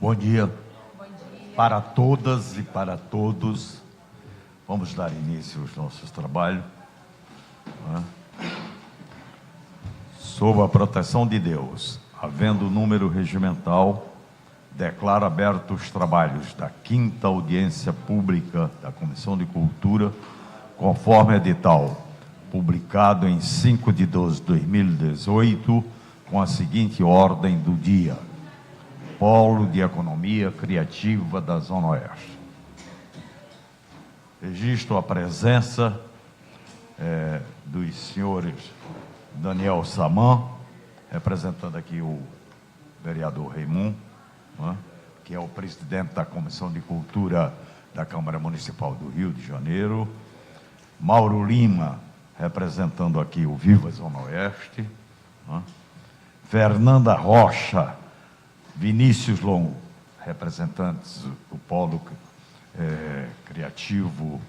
Bom dia para todas e para todos. Vamos dar início aos nossos trabalhos. Sob a proteção de Deus, havendo número regimental, declaro abertos os trabalhos da 5ª audiência pública da Comissão de Cultura, conforme edital, publicado em 5/12/2018, com a seguinte ordem do dia: Polo de Economia Criativa da Zona Oeste. Registro a presença dos senhores Daniel Saman, representando aqui o vereador Raimundo, que é o presidente da Comissão de Cultura da Câmara Municipal do Rio de Janeiro, Mauro Lima, representando aqui o Viva Zona Oeste, Fernanda Rocha, Vinícius Longo, representantes do Polo Criativo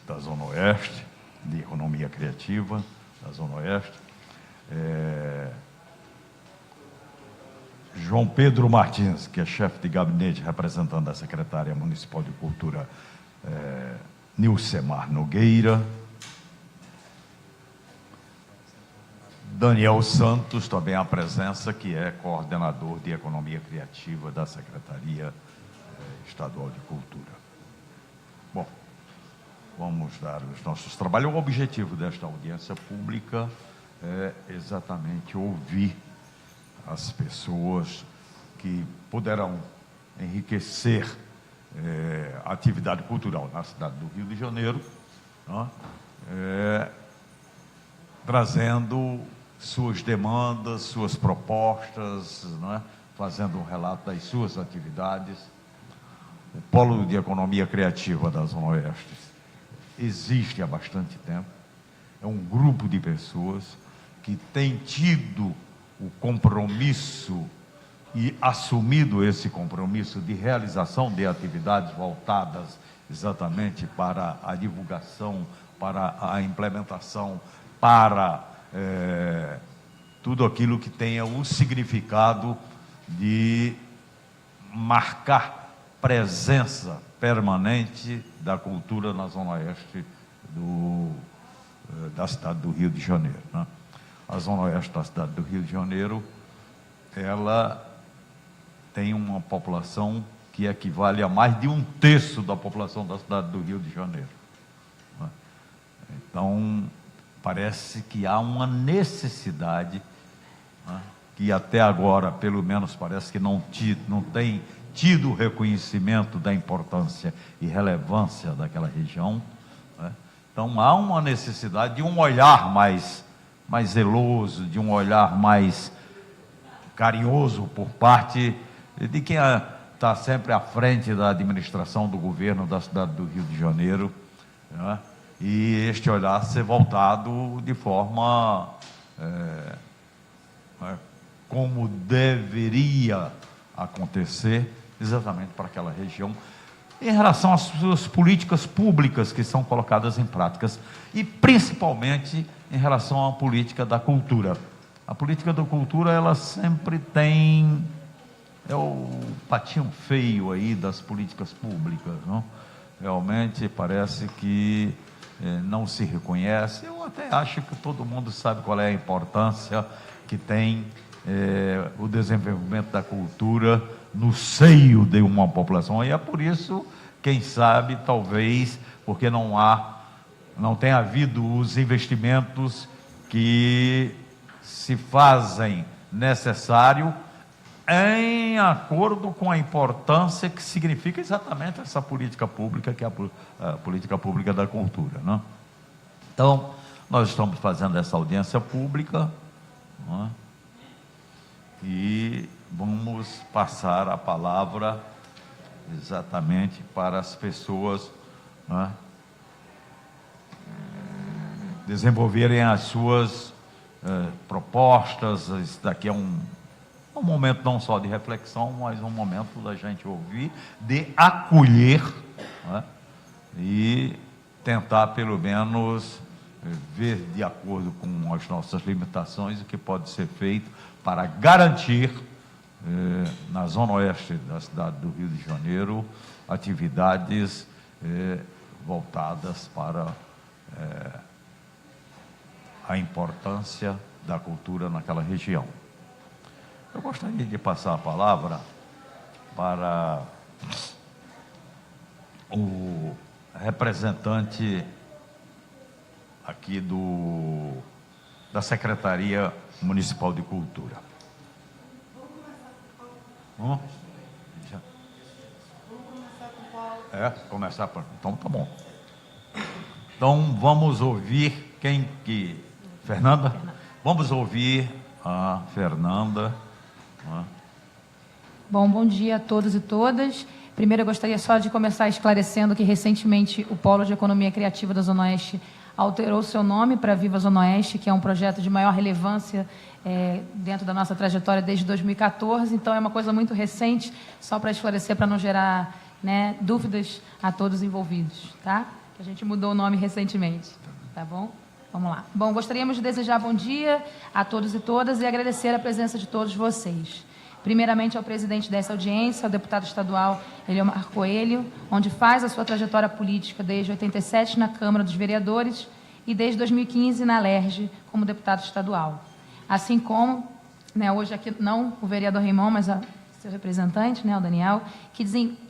da Zona Oeste, de Economia Criativa da Zona Oeste, João Pedro Martins, que é chefe de gabinete, representando a secretária municipal de Cultura, Nilcemar Nogueira, Daniel Santos, também a presença, que é coordenador de Economia Criativa da Secretaria Estadual de Cultura. Bom, vamos dar os nossos trabalhos. O objetivo desta audiência pública é exatamente ouvir as pessoas que poderão enriquecer a atividade cultural na cidade do Rio de Janeiro, trazendo suas demandas, suas propostas, fazendo um relato das suas atividades. O Polo de Economia Criativa da Zona Oeste existe há bastante tempo. É um grupo de pessoas que tem tido o compromisso e assumido esse compromisso de realização de atividades voltadas exatamente para a divulgação, para a implementação, para tudo aquilo que tenha o significado de marcar presença permanente da cultura na Zona Oeste da cidade do Rio de Janeiro, A Zona Oeste da cidade do Rio de Janeiro, ela tem uma população que equivale a mais de 1/3 da população da cidade do Rio de Janeiro. Então, parece que há uma necessidade, que até agora, pelo menos, parece que não tem tido o reconhecimento da importância e relevância daquela região. Então, há uma necessidade de um olhar mais zeloso, de um olhar mais carinhoso por parte de quem está sempre à frente da administração do governo da cidade do Rio de Janeiro, e este olhar ser voltado de forma como deveria acontecer, exatamente para aquela região, em relação às suas políticas públicas que são colocadas em práticas, e principalmente em relação à política da cultura. A política da cultura, ela sempre é o patinho feio aí das políticas públicas, não? Realmente parece que não se reconhece. Eu até acho que todo mundo sabe qual é a importância que tem o desenvolvimento da cultura no seio de uma população, e é por isso, quem sabe, talvez, porque não tem havido os investimentos que se fazem necessário em acordo com a importância que significa exatamente essa política pública, que é a política pública da cultura, não? Então, nós estamos fazendo essa audiência pública, e vamos passar a palavra exatamente para as pessoas desenvolverem as suas propostas. Isso daqui é um momento não só de reflexão, mas um momento da gente ouvir, de acolher, e tentar pelo menos ver de acordo com as nossas limitações o que pode ser feito para garantir na zona oeste da cidade do Rio de Janeiro, atividades voltadas para a importância da cultura naquela região. Eu gostaria de passar a palavra para o representante aqui da Secretaria Municipal de Cultura. Vamos? Começar por... Então, tá bom. Então, vamos ouvir Fernanda? Vamos ouvir a Fernanda. Bom dia a todos e todas. Primeiro, eu gostaria só de começar esclarecendo que, recentemente, o Polo de Economia Criativa da Zona Oeste alterou seu nome para Viva Zona Oeste, que é um projeto de maior relevância dentro da nossa trajetória desde 2014. Então, é uma coisa muito recente, só para esclarecer, para não gerar dúvidas a todos envolvidos, tá? A gente mudou o nome recentemente, tá bom? Vamos lá. Bom, gostaríamos de desejar bom dia a todos e todas e agradecer a presença de todos vocês. Primeiramente ao presidente dessa audiência, ao deputado estadual Eliomar Coelho, onde faz a sua trajetória política desde 87 na Câmara dos Vereadores e desde 2015 na LERJ como deputado estadual. Assim como, hoje aqui não o vereador Raimon, mas seu representante, o Daniel,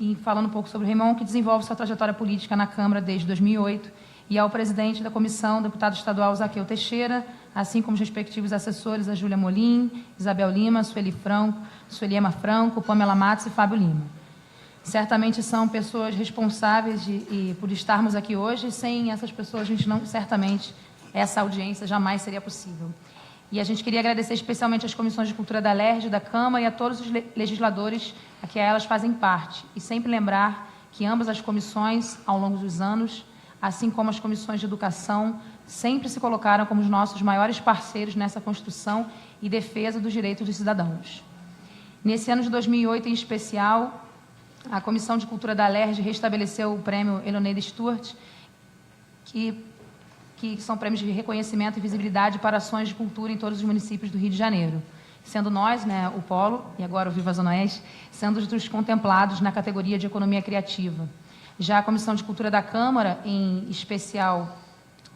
e falando um pouco sobre o Raimon, que desenvolve sua trajetória política na Câmara desde 2008, e ao presidente da comissão, deputado estadual Zaqueu Teixeira, assim como os respectivos assessores, a Júlia Molim, Isabel Lima, Sueli Ema Franco, Pamela Matos e Fábio Lima. Certamente são pessoas responsáveis por estarmos aqui hoje, sem essas pessoas a gente certamente, essa audiência jamais seria possível. E a gente queria agradecer especialmente às comissões de cultura da LERJ, da Câmara e a todos os legisladores a que elas fazem parte. E sempre lembrar que ambas as comissões, ao longo dos anos, assim como as comissões de educação, sempre se colocaram como os nossos maiores parceiros nessa construção e defesa dos direitos dos cidadãos. Nesse ano de 2008, em especial, a Comissão de Cultura da LERJ restabeleceu o prêmio Eloneida Stewart, que são prêmios de reconhecimento e visibilidade para ações de cultura em todos os municípios do Rio de Janeiro, sendo nós, o Polo, e agora o Viva Zona Oeste, sendo os contemplados na categoria de Economia Criativa. Já a Comissão de Cultura da Câmara, em especial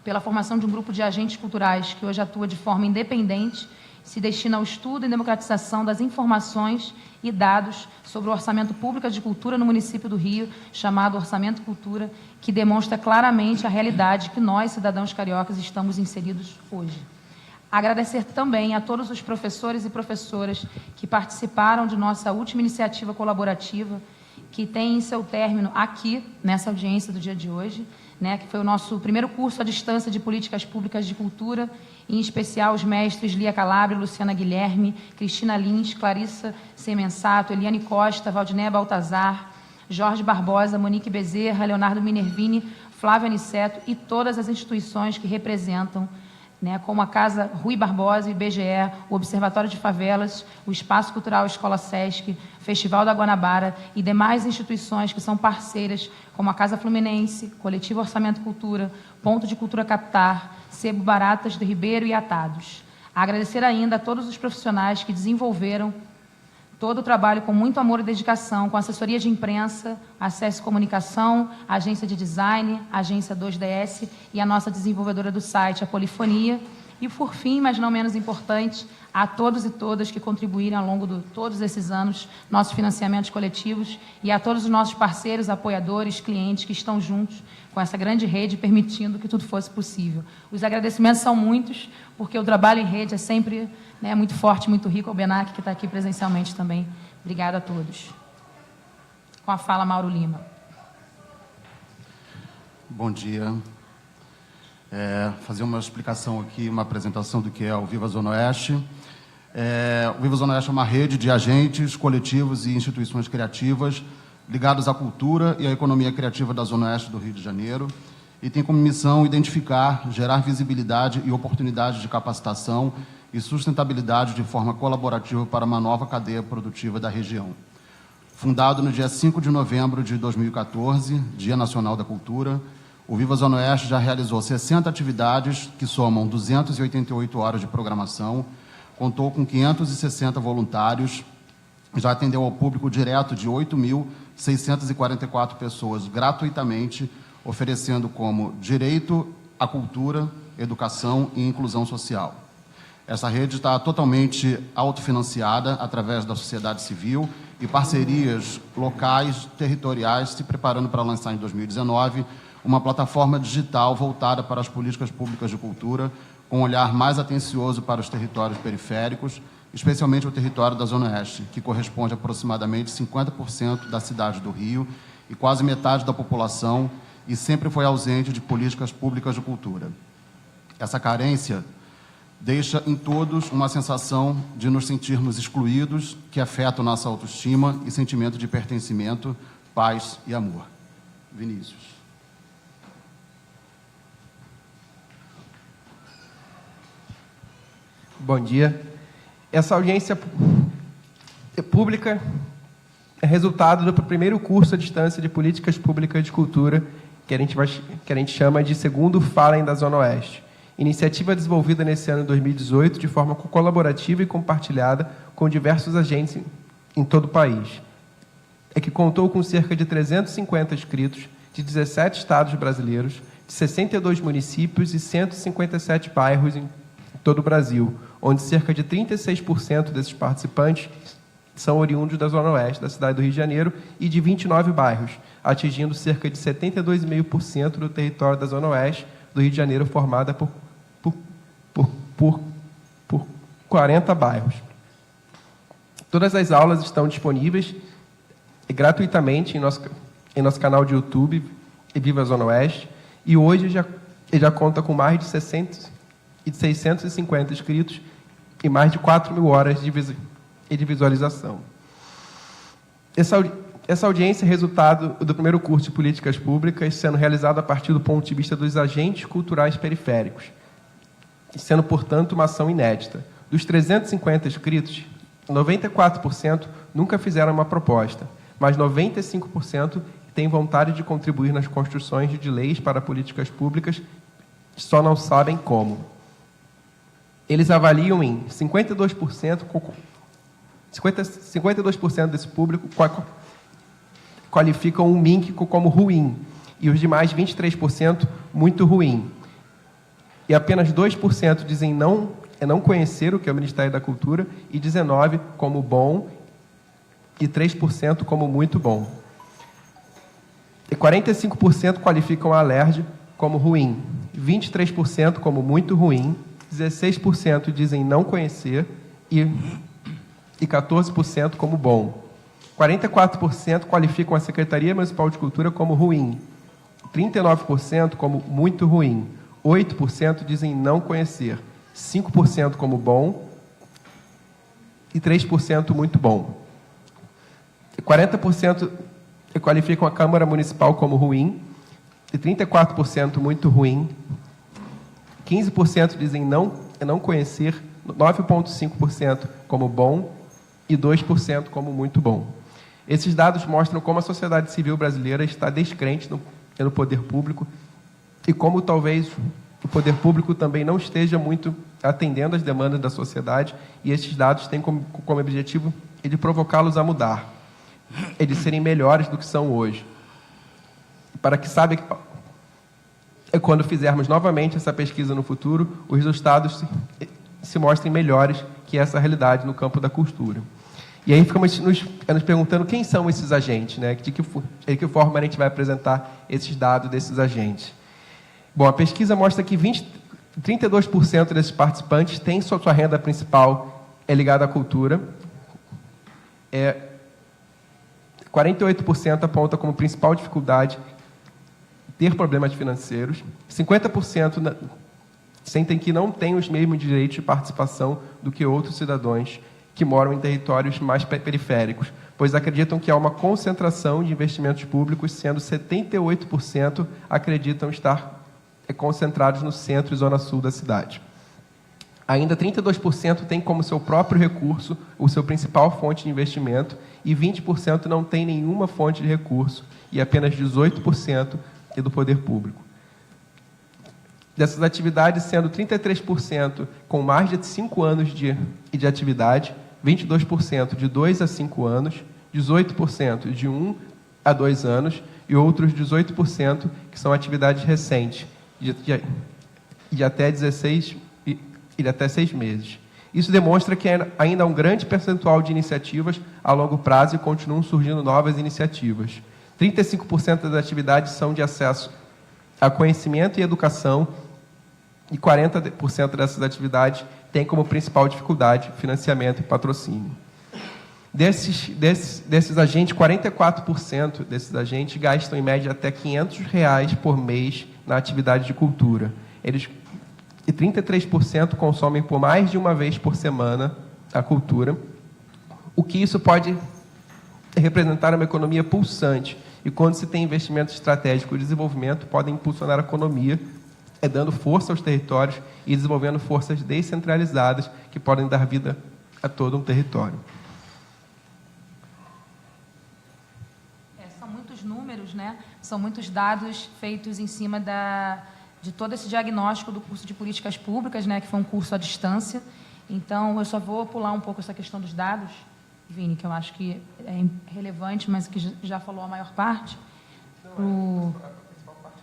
pela formação de um grupo de agentes culturais que hoje atua de forma independente, se destina ao estudo e democratização das informações e dados sobre o orçamento público de cultura no município do Rio, chamado Orçamento Cultura, que demonstra claramente a realidade que nós, cidadãos cariocas, estamos inseridos hoje. Agradecer também a todos os professores e professoras que participaram de nossa última iniciativa colaborativa, que tem em seu término aqui, nessa audiência do dia de hoje, que foi o nosso primeiro curso à distância de políticas públicas de cultura, em especial os mestres Lia Calabria, Luciana Guilherme, Cristina Lins, Clarissa Semensato, Eliane Costa, Valdinéia Baltazar, Jorge Barbosa, Monique Bezerra, Leonardo Minervini, Flávio Aniceto e todas as instituições que representam, como a Casa Rui Barbosa e IBGE, o Observatório de Favelas, o Espaço Cultural Escola Sesc, Festival da Guanabara e demais instituições que são parceiras, como a Casa Fluminense, Coletivo Orçamento Cultura, Ponto de Cultura Captar, Sebo Baratas do Ribeiro e Atados. Agradecer ainda a todos os profissionais que desenvolveram todo o trabalho com muito amor e dedicação, com a assessoria de imprensa, Acesso Comunicação, a agência de design, a agência 2DS e a nossa desenvolvedora do site, a Polifonia. E, por fim, mas não menos importante, a todos e todas que contribuíram ao longo de todos esses anos, nossos financiamentos coletivos, e a todos os nossos parceiros, apoiadores, clientes que estão juntos com essa grande rede, permitindo que tudo fosse possível. Os agradecimentos são muitos, porque o trabalho em rede é sempre muito forte, muito rico. Ao Benac, que está aqui presencialmente também. Obrigada a todos. Com a fala, Mauro Lima. Bom dia. Fazer uma explicação aqui, uma apresentação do que é o Viva Zona Oeste. O Viva Zona Oeste é uma rede de agentes, coletivos e instituições criativas ligados à cultura e à economia criativa da Zona Oeste do Rio de Janeiro e tem como missão identificar, gerar visibilidade e oportunidades de capacitação e sustentabilidade de forma colaborativa para uma nova cadeia produtiva da região. Fundado no dia 5 de novembro de 2014, Dia Nacional da Cultura, o Viva Zona Oeste já realizou 60 atividades, que somam 288 horas de programação, contou com 560 voluntários já atendeu ao público direto de 8.644 pessoas gratuitamente, oferecendo como direito à cultura, educação e inclusão social. Essa rede está totalmente autofinanciada através da sociedade civil e parcerias locais, territoriais, se preparando para lançar em 2019 uma plataforma digital voltada para as políticas públicas de cultura, com um olhar mais atencioso para os territórios periféricos, especialmente o território da Zona Oeste, que corresponde a aproximadamente 50% da cidade do Rio e quase metade da população, e sempre foi ausente de políticas públicas de cultura. Essa carência deixa em todos uma sensação de nos sentirmos excluídos, que afeta nossa autoestima e sentimento de pertencimento, paz e amor. Vinícius. Bom dia. Essa audiência pública é resultado do primeiro curso à distância de Políticas Públicas de Cultura, que a gente chama de Segundo Falem da Zona Oeste. Iniciativa desenvolvida nesse ano de 2018 de forma colaborativa e compartilhada com diversos agentes em todo o país. É que contou com cerca de 350 inscritos de 17 estados brasileiros, de 62 municípios e 157 bairros em todo o Brasil, onde cerca de 36% desses participantes são oriundos da Zona Oeste da cidade do Rio de Janeiro e de 29 bairros, atingindo cerca de 72,5% do território da Zona Oeste do Rio de Janeiro, formada por 40 bairros. Todas as aulas estão disponíveis gratuitamente em nosso canal de YouTube, Viva a Zona Oeste, e hoje já conta com mais de 650 inscritos e mais de 4.000 horas de visualização. Essa audiência é resultado do primeiro curso de Políticas Públicas, sendo realizado a partir do ponto de vista dos agentes culturais periféricos, sendo, portanto, uma ação inédita. Dos 350 inscritos, 94% nunca fizeram uma proposta, mas 95% têm vontade de contribuir nas construções de leis para políticas públicas, só não sabem como. Eles avaliam em 52% desse público qualificam o MINC como ruim, e os demais 23% muito ruim. E apenas 2% dizem não conhecer o que é o Ministério da Cultura, e 19% como bom, e 3% como muito bom. E 45% qualificam a Alerj como ruim, 23% como muito ruim, 16% dizem não conhecer e 14% como bom. 44% qualificam a Secretaria Municipal de Cultura como ruim, 39% como muito ruim, 8% dizem não conhecer, 5% como bom e 3% muito bom. 40% qualificam a Câmara Municipal como ruim e 34% muito ruim, 15% dizem não conhecer, 9,5% como bom e 2% como muito bom. Esses dados mostram como a sociedade civil brasileira está descrente no poder público e como talvez o poder público também não esteja muito atendendo às demandas da sociedade, e esses dados têm como objetivo de provocá-los a mudar, de serem melhores do que são hoje. Para que quando fizermos novamente essa pesquisa no futuro, os resultados se mostrem melhores que essa realidade no campo da cultura. E aí ficamos nos perguntando quem são esses agentes, né? De que forma a gente vai apresentar esses dados desses agentes. Bom, a pesquisa mostra que 32% desses participantes têm sua renda principal ligada à cultura, 48% aponta como principal dificuldade ter problemas financeiros, 50% sentem que não têm os mesmos direitos de participação do que outros cidadãos que moram em territórios mais periféricos, pois acreditam que há uma concentração de investimentos públicos, sendo 78% acreditam estar concentrados no centro e zona sul da cidade. Ainda 32% têm como seu próprio recurso o seu principal fonte de investimento e 20% não tem nenhuma fonte de recurso e apenas 18% é do poder público. Dessas atividades, sendo 33% com mais de 5 anos de atividade, 22% de 2 a 5 anos, 18% de 1 a 2 anos e outros 18% que são atividades recentes, de até 16 e até 6 meses. Isso demonstra que ainda há um grande percentual de iniciativas a longo prazo e continuam surgindo novas iniciativas. 35% das atividades são de acesso a conhecimento e educação e 40% dessas atividades têm como principal dificuldade financiamento e patrocínio. Desses agentes, 44% desses agentes gastam em média até R$500 por mês na atividade de cultura. E 33% consomem por mais de uma vez por semana a cultura, o que isso pode representar uma economia pulsante. E quando se tem investimento estratégico e desenvolvimento, podem impulsionar a economia, dando força aos territórios e desenvolvendo forças descentralizadas que podem dar vida a todo um território. São muitos números, né? São muitos dados feitos em cima de todo esse diagnóstico do curso de políticas públicas, né? Que foi um curso à distância. Então, eu só vou pular um pouco essa questão dos dados, Vini, que eu acho que é relevante, mas que já falou a maior parte.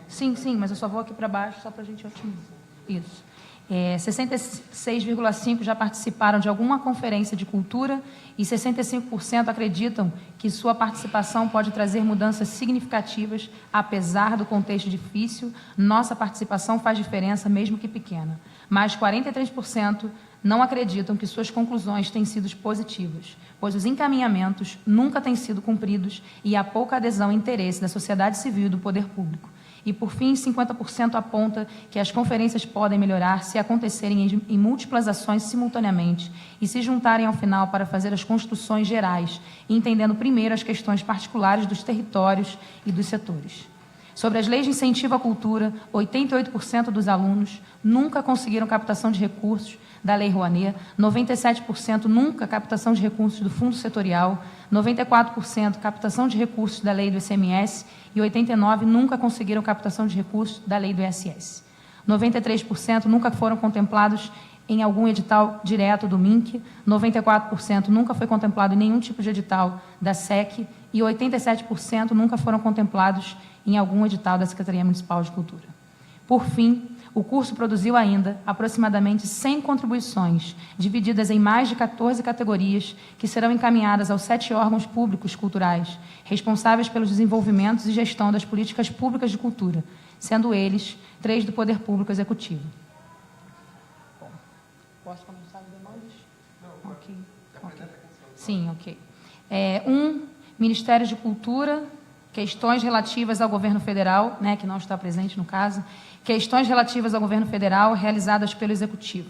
Sim, mas eu só vou aqui para baixo, só para a gente otimizar. Isso. 66,5% já participaram de alguma conferência de cultura e 65% acreditam que sua participação pode trazer mudanças significativas, apesar do contexto difícil. Nossa participação faz diferença, mesmo que pequena. Mas 43% não acreditam que suas conclusões têm sido positivas, pois os encaminhamentos nunca têm sido cumpridos e há pouca adesão e interesse da sociedade civil e do poder público. E, por fim, 50% aponta que as conferências podem melhorar se acontecerem em múltiplas ações simultaneamente e se juntarem ao final para fazer as construções gerais, entendendo primeiro as questões particulares dos territórios e dos setores. Sobre as leis de incentivo à cultura, 88% dos alunos nunca conseguiram captação de recursos da Lei Rouanet, 97% nunca captação de recursos do Fundo Setorial, 94% captação de recursos da Lei do ICMS e 89% nunca conseguiram captação de recursos da Lei do ISS. 93% nunca foram contemplados em algum edital direto do MINC, 94% nunca foi contemplado em nenhum tipo de edital da SEC e 87% nunca foram contemplados em algum edital da Secretaria Municipal de Cultura. Por fim, o curso produziu ainda aproximadamente 100 contribuições, divididas em mais de 14 categorias, que serão encaminhadas aos 7 órgãos públicos culturais, responsáveis pelos desenvolvimentos e gestão das políticas públicas de cultura, sendo eles 3 do Poder Público Executivo. Bom, posso começar as demandas? Não, ok. Sim, ok. 1, Ministério de Cultura, questões relativas ao governo federal, né, que não está presente no caso, questões relativas ao governo federal realizadas pelo Executivo,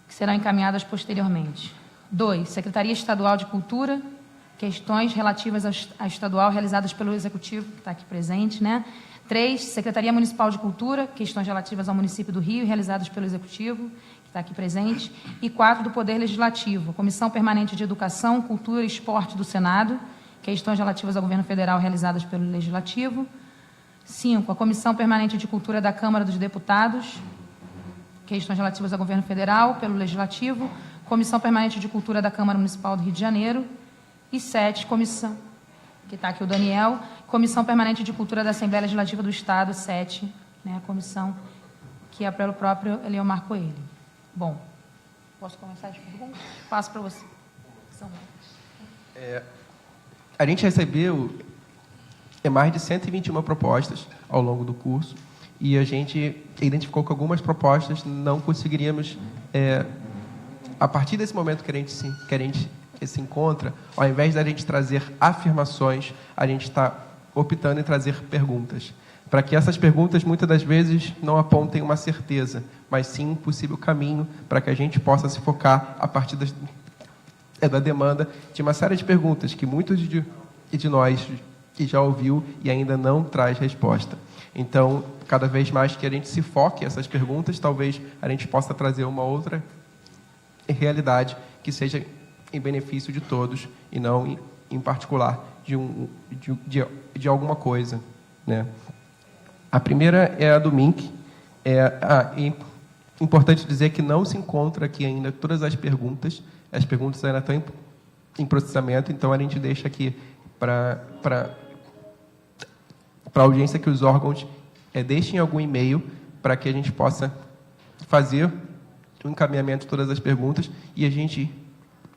que serão encaminhadas posteriormente. 2, Secretaria Estadual de Cultura, questões relativas à estadual realizadas pelo Executivo, que está aqui presente, né? 3, Secretaria Municipal de Cultura, questões relativas ao município do Rio, realizadas pelo Executivo, que está aqui presente. E 4, do Poder Legislativo, Comissão Permanente de Educação, Cultura e Esporte do Senado, questões relativas ao governo federal realizadas pelo Legislativo. 5, a Comissão Permanente de Cultura da Câmara dos Deputados, questões relativas ao governo federal pelo Legislativo. Comissão Permanente de Cultura da Câmara Municipal do Rio de Janeiro. E 7, comissão, que está aqui o Daniel, Comissão Permanente de Cultura da Assembleia Legislativa do Estado, 7, né, a comissão que é pelo próprio Eliomar Coelho. Bom, posso começar as perguntas? Passo para você. A gente recebeu mais de 121 propostas ao longo do curso e a gente identificou que algumas propostas não conseguiríamos, a partir desse momento que a gente se encontra, ao invés da gente trazer afirmações, a gente está optando em trazer perguntas, para que essas perguntas, muitas das vezes, não apontem uma certeza, mas sim um possível caminho para que a gente possa se focar, a partir da demanda, de uma série de perguntas que muitos de nós que já ouviu e ainda não traz resposta. Então, cada vez mais que a gente se foque essas perguntas, talvez a gente possa trazer uma outra realidade que seja em benefício de todos e não em particular de alguma coisa, né? A primeira é a do MINC, Importante dizer que não se encontra aqui ainda todas as perguntas ainda estão em processamento, então a gente deixa aqui para a audiência que os órgãos deixem algum e-mail para que a gente possa fazer o encaminhamento de todas as perguntas e a gente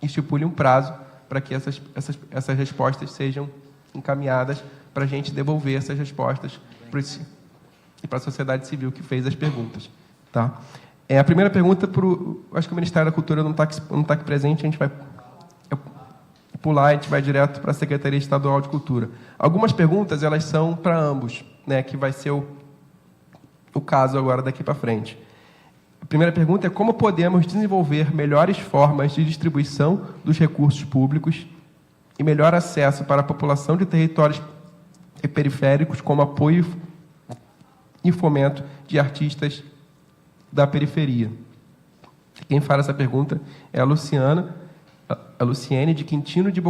estipule um prazo para que essas respostas sejam encaminhadas para a gente devolver essas respostas para a sociedade civil que fez as perguntas. Tá? A primeira pergunta, acho que o Ministério da Cultura não está aqui presente, a gente vai pular, a gente vai direto para a Secretaria Estadual de Cultura. Algumas perguntas, elas são para ambos, né, que vai ser o caso agora daqui para frente. A primeira pergunta é como podemos desenvolver melhores formas de distribuição dos recursos públicos e melhor acesso para a população de territórios periféricos, como apoio e fomento de artistas da periferia. Quem faz essa pergunta é a Luciene de Quintino de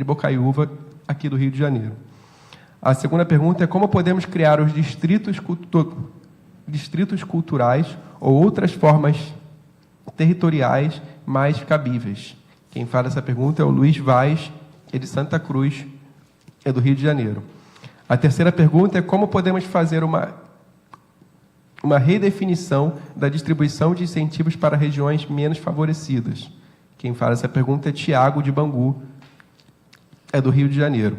Bocaiúva, aqui do Rio de Janeiro. A segunda pergunta é como podemos criar os distritos culturais ou outras formas territoriais mais cabíveis. Quem faz essa pergunta é o Luiz Vaz, de Santa Cruz, do Rio de Janeiro. A terceira pergunta é como podemos fazer uma redefinição da distribuição de incentivos para regiões menos favorecidas. Quem faz essa pergunta é Tiago de Bangu, do Rio de Janeiro.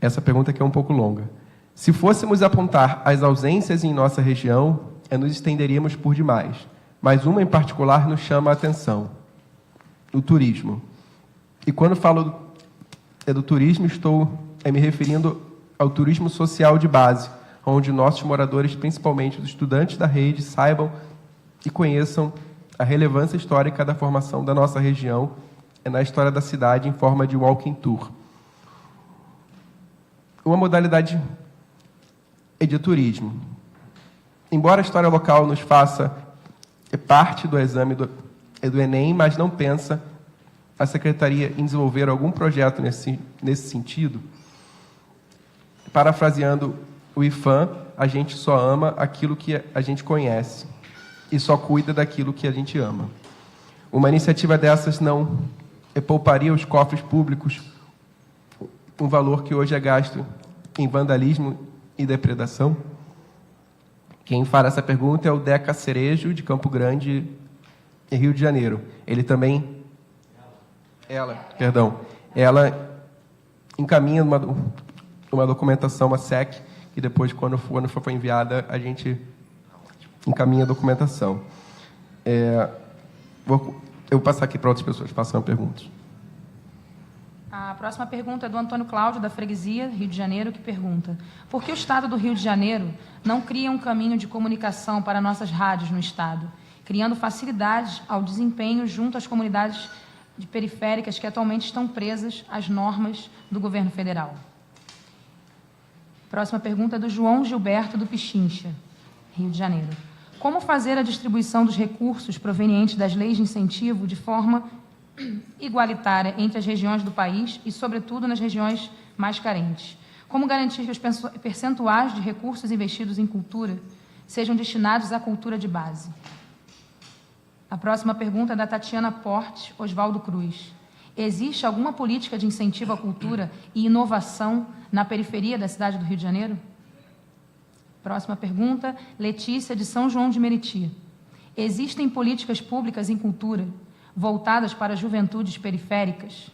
Essa pergunta aqui é um pouco longa. Se fôssemos apontar as ausências em nossa região, nos estenderíamos por demais. Mas uma em particular nos chama a atenção: o turismo. E quando falo do turismo, estou me referindo ao turismo social de base, onde nossos moradores, principalmente os estudantes da rede, saibam e conheçam a relevância histórica da formação da nossa região na história da cidade em forma de walking tour. Uma modalidade de turismo. Embora a história local nos faça parte do exame do Enem, mas não pensa a Secretaria em desenvolver algum projeto nesse sentido. Parafraseando o IFAM, a gente só ama aquilo que a gente conhece e só cuida daquilo que a gente ama. Uma iniciativa dessas não pouparia os cofres públicos um valor que hoje é gasto em vandalismo e depredação? Quem faz essa pergunta é o Deca Cerejo, de Campo Grande, Rio de Janeiro. Ele também... Ela encaminha uma documentação, uma SEC, que depois, quando for enviada, a gente encaminha a documentação. Eu vou passar aqui para outras pessoas, façam perguntas. A próxima pergunta é do Antônio Cláudio, da Freguesia, Rio de Janeiro, que pergunta: por que o Estado do Rio de Janeiro não cria um caminho de comunicação para nossas rádios no Estado, criando facilidades ao desempenho junto às comunidades periféricas que atualmente estão presas às normas do governo federal? Próxima pergunta é do João Gilberto, do Pichincha, Rio de Janeiro. Como fazer a distribuição dos recursos provenientes das leis de incentivo de forma igualitária entre as regiões do país e, sobretudo, nas regiões mais carentes? Como garantir que os percentuais de recursos investidos em cultura sejam destinados à cultura de base? A próxima pergunta é da Tatiana Porte, Oswaldo Cruz. Existe alguma política de incentivo à cultura e inovação na periferia da cidade do Rio de Janeiro? Próxima pergunta, Letícia, de São João de Meriti. Existem políticas públicas em cultura voltadas para juventudes periféricas?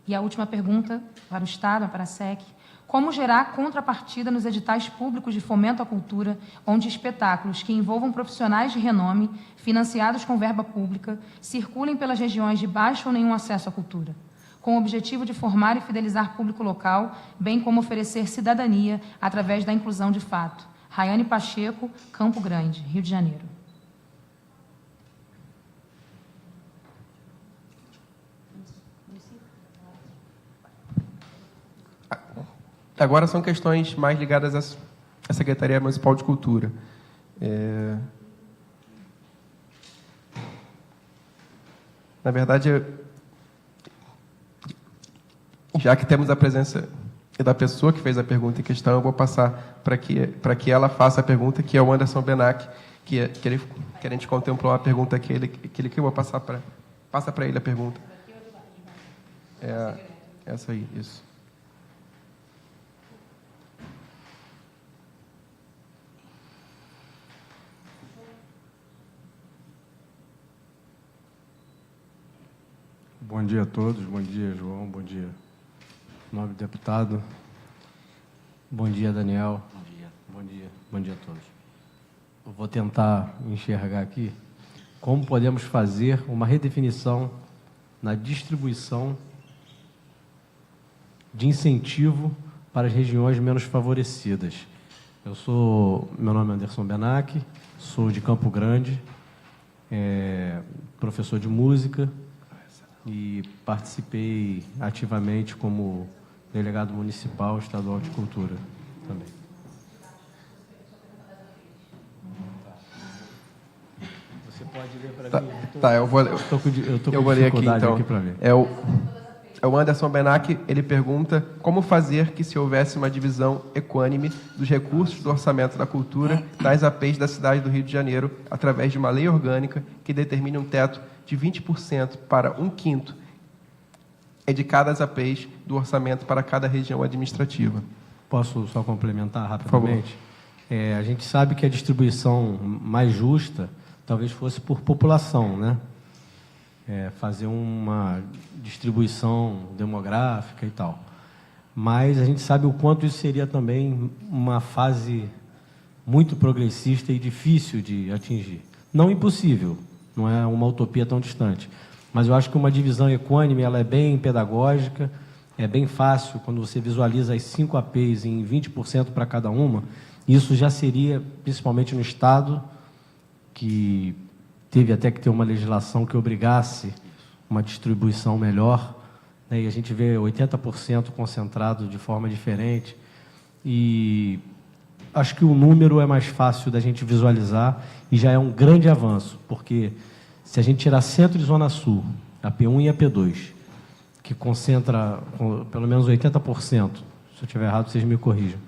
E a última pergunta, para o Estado, para a SEC. Como gerar contrapartida nos editais públicos de fomento à cultura, onde espetáculos que envolvam profissionais de renome, financiados com verba pública, circulem pelas regiões de baixo ou nenhum acesso à cultura, com o objetivo de formar e fidelizar público local, bem como oferecer cidadania através da inclusão de fato? Raiane Pacheco, Campo Grande, Rio de Janeiro. Agora são questões mais ligadas à Secretaria Municipal de Cultura. Na verdade, já que temos a presença e da pessoa que fez a pergunta em questão, eu vou passar para que ela faça a pergunta, que é o Anderson Benac, que a gente contemplou a pergunta que eu vou passar para... Passa para ele a pergunta. É essa aí, isso. Bom dia a todos, bom dia, João, bom dia, nobre deputado. Bom dia, Daniel. Bom dia. Bom dia. Bom dia a todos. Eu vou tentar enxergar aqui como podemos fazer uma redefinição na distribuição de incentivo para as regiões menos favorecidas. Meu nome é Anderson Benac, sou de Campo Grande, professor de música, e participei ativamente como delegado municipal estadual de cultura também. Você pode ler para mim? Eu vou ler aqui, então. Aqui para ver. O Anderson Benac, ele pergunta como fazer que se houvesse uma divisão equânime dos recursos do orçamento da cultura nas APs da cidade do Rio de Janeiro, através de uma lei orgânica que determine um teto de 20% para 1/5 de cada APs do orçamento para cada região administrativa. Posso só complementar rapidamente? A gente sabe que a distribuição mais justa talvez fosse por população, né? Fazer uma distribuição demográfica e tal. Mas a gente sabe o quanto isso seria também uma fase muito progressista e difícil de atingir. Não impossível, não é uma utopia tão distante, mas eu acho que uma divisão equânime ela é bem pedagógica, é bem fácil, quando você visualiza as 5 APs em 20% para cada uma, isso já seria, principalmente no Estado, que teve até que ter uma legislação que obrigasse uma distribuição melhor, né? E a gente vê 80% concentrado de forma diferente, e acho que o número é mais fácil da gente visualizar e já é um grande avanço, porque se a gente tirar Centro e Zona Sul, a P1 e a P2, que concentra pelo menos 80%, se eu estiver errado, vocês me corrijam,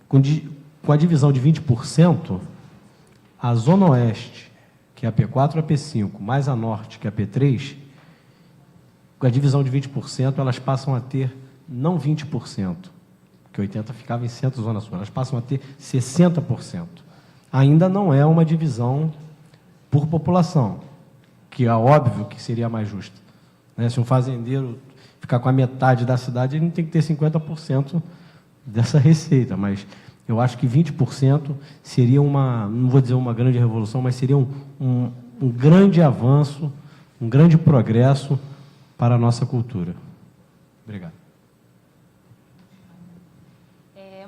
com a divisão de 20%, a Zona Oeste, que é a P4 e a P5, mais a Norte, que é a P3, com a divisão de 20%, elas passam a ter não 20%, porque 80% ficava em Centro e Zona Sul, elas passam a ter 60%. Ainda não é uma divisão por população, que é óbvio que seria mais justa, né? Se um fazendeiro ficar com a metade da cidade, ele não tem que ter 50% dessa receita, mas eu acho que 20% seria não vou dizer uma grande revolução, mas seria um grande avanço, um grande progresso para a nossa cultura. Obrigado.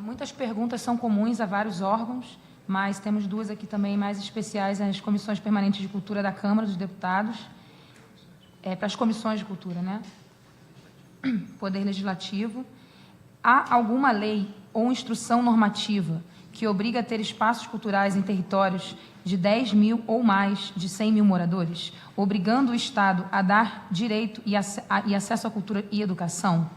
Muitas perguntas são comuns a vários órgãos, mas temos 2 aqui também mais especiais, as comissões permanentes de cultura da Câmara dos Deputados, para as comissões de cultura, né? Poder Legislativo. Há alguma lei ou instrução normativa que obriga a ter espaços culturais em territórios de 10 mil ou mais de 100 mil moradores, obrigando o Estado a dar direito e acesso à cultura e educação?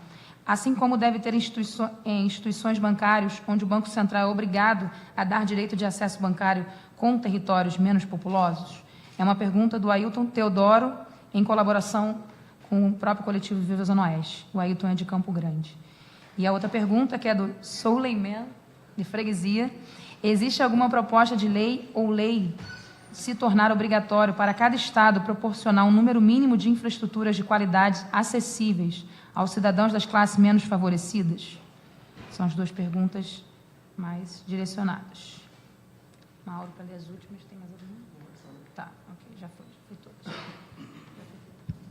Assim como deve ter instituições bancárias, onde o Banco Central é obrigado a dar direito de acesso bancário com territórios menos populosos? É uma pergunta do Ailton Teodoro, em colaboração com o próprio coletivo Viva Zona Oeste. O Ailton é de Campo Grande. E a outra pergunta, que é do Souleiman, de Freguesia: existe alguma proposta de lei ou lei se tornar obrigatório para cada Estado proporcionar um número mínimo de infraestruturas de qualidade acessíveis aos cidadãos das classes menos favorecidas? São as 2 perguntas mais direcionadas. Mauro, para ler as últimas, tem mais alguma? Tá, ok, já foi todas.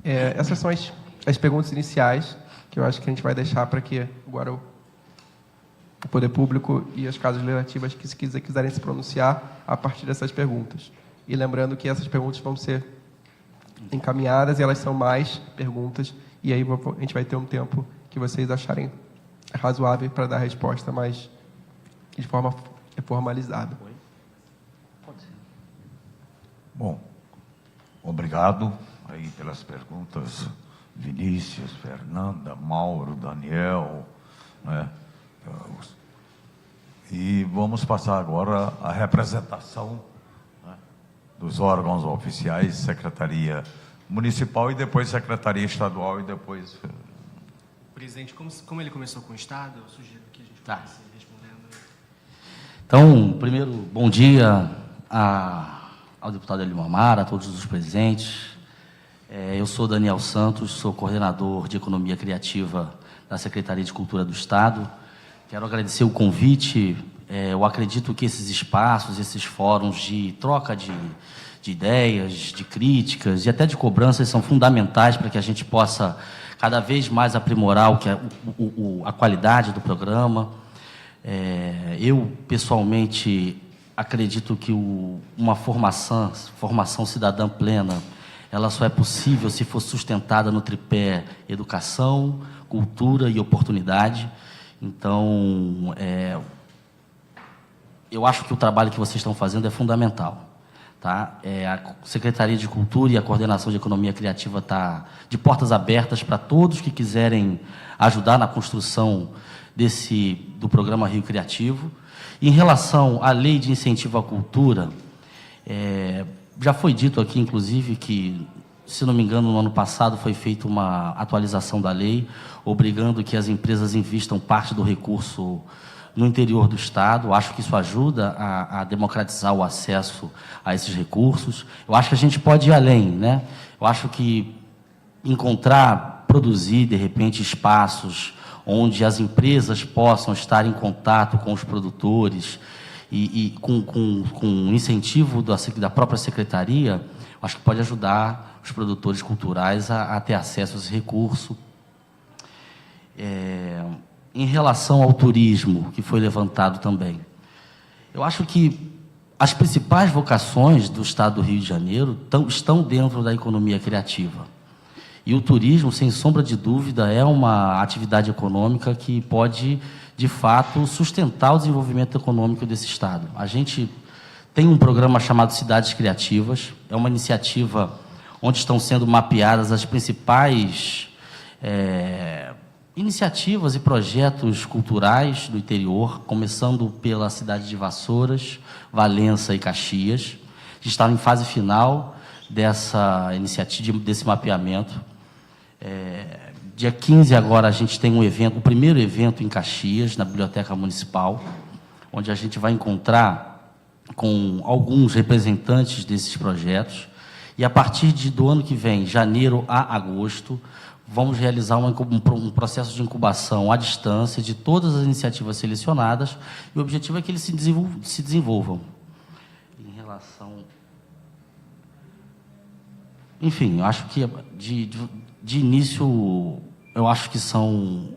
Essas são as perguntas iniciais, que eu acho que a gente vai deixar para que agora o Poder Público e as casas legislativas que quiserem se pronunciar a partir dessas perguntas. E lembrando que essas perguntas vão ser encaminhadas, e elas são mais perguntas, e aí a gente vai ter um tempo que vocês acharem razoável para dar a resposta mais de forma formalizada. Bom, obrigado aí pelas perguntas, Vinícius, Fernanda, Mauro, Daniel, né? E vamos passar agora à representação, né, dos órgãos oficiais, Secretaria Municipal e depois Secretaria Estadual e depois... Presidente, como ele começou com o Estado, eu sugiro que a gente comece respondendo. Então, primeiro, bom dia ao deputado Elimar, a todos os presentes. Eu sou Daniel Santos, sou coordenador de Economia Criativa da Secretaria de Cultura do Estado. Quero agradecer o convite. Eu acredito que esses espaços, esses fóruns de troca de ideias, de críticas e até de cobranças são fundamentais para que a gente possa cada vez mais aprimorar a qualidade do programa. Eu, pessoalmente, acredito que uma formação cidadã plena, ela só é possível se for sustentada no tripé educação, cultura e oportunidade. Então, eu acho que o trabalho que vocês estão fazendo é fundamental. Tá? A Secretaria de Cultura e a Coordenação de Economia Criativa está de portas abertas para todos que quiserem ajudar na construção do programa Rio Criativo. Em relação à Lei de Incentivo à Cultura, já foi dito aqui, inclusive, que, se não me engano, no ano passado foi feita uma atualização da lei, obrigando que as empresas investam parte do recurso no interior do Estado. Acho que isso ajuda a democratizar o acesso a esses recursos. Eu acho que a gente pode ir além, né? Eu acho que produzir, de repente, espaços onde as empresas possam estar em contato com os produtores e com incentivo da própria secretaria, acho que pode ajudar os produtores culturais a ter acesso a esse recurso. Em relação ao turismo, que foi levantado também, eu acho que as principais vocações do Estado do Rio de Janeiro estão dentro da economia criativa. E o turismo, sem sombra de dúvida, é uma atividade econômica que pode, de fato, sustentar o desenvolvimento econômico desse Estado. A gente tem um programa chamado Cidades Criativas, é uma iniciativa onde estão sendo mapeadas as principais iniciativas e projetos culturais do interior, começando pela cidade de Vassouras, Valença e Caxias, que está em fase final dessa iniciativa, desse mapeamento. Dia 15 agora a gente tem o primeiro evento em Caxias, na Biblioteca Municipal, onde a gente vai encontrar com alguns representantes desses projetos, e a partir do ano que vem, janeiro a agosto, vamos realizar um processo de incubação à distância de todas as iniciativas selecionadas, e o objetivo é que eles se desenvolvam. Em relação... Enfim, acho que de início, eu acho que são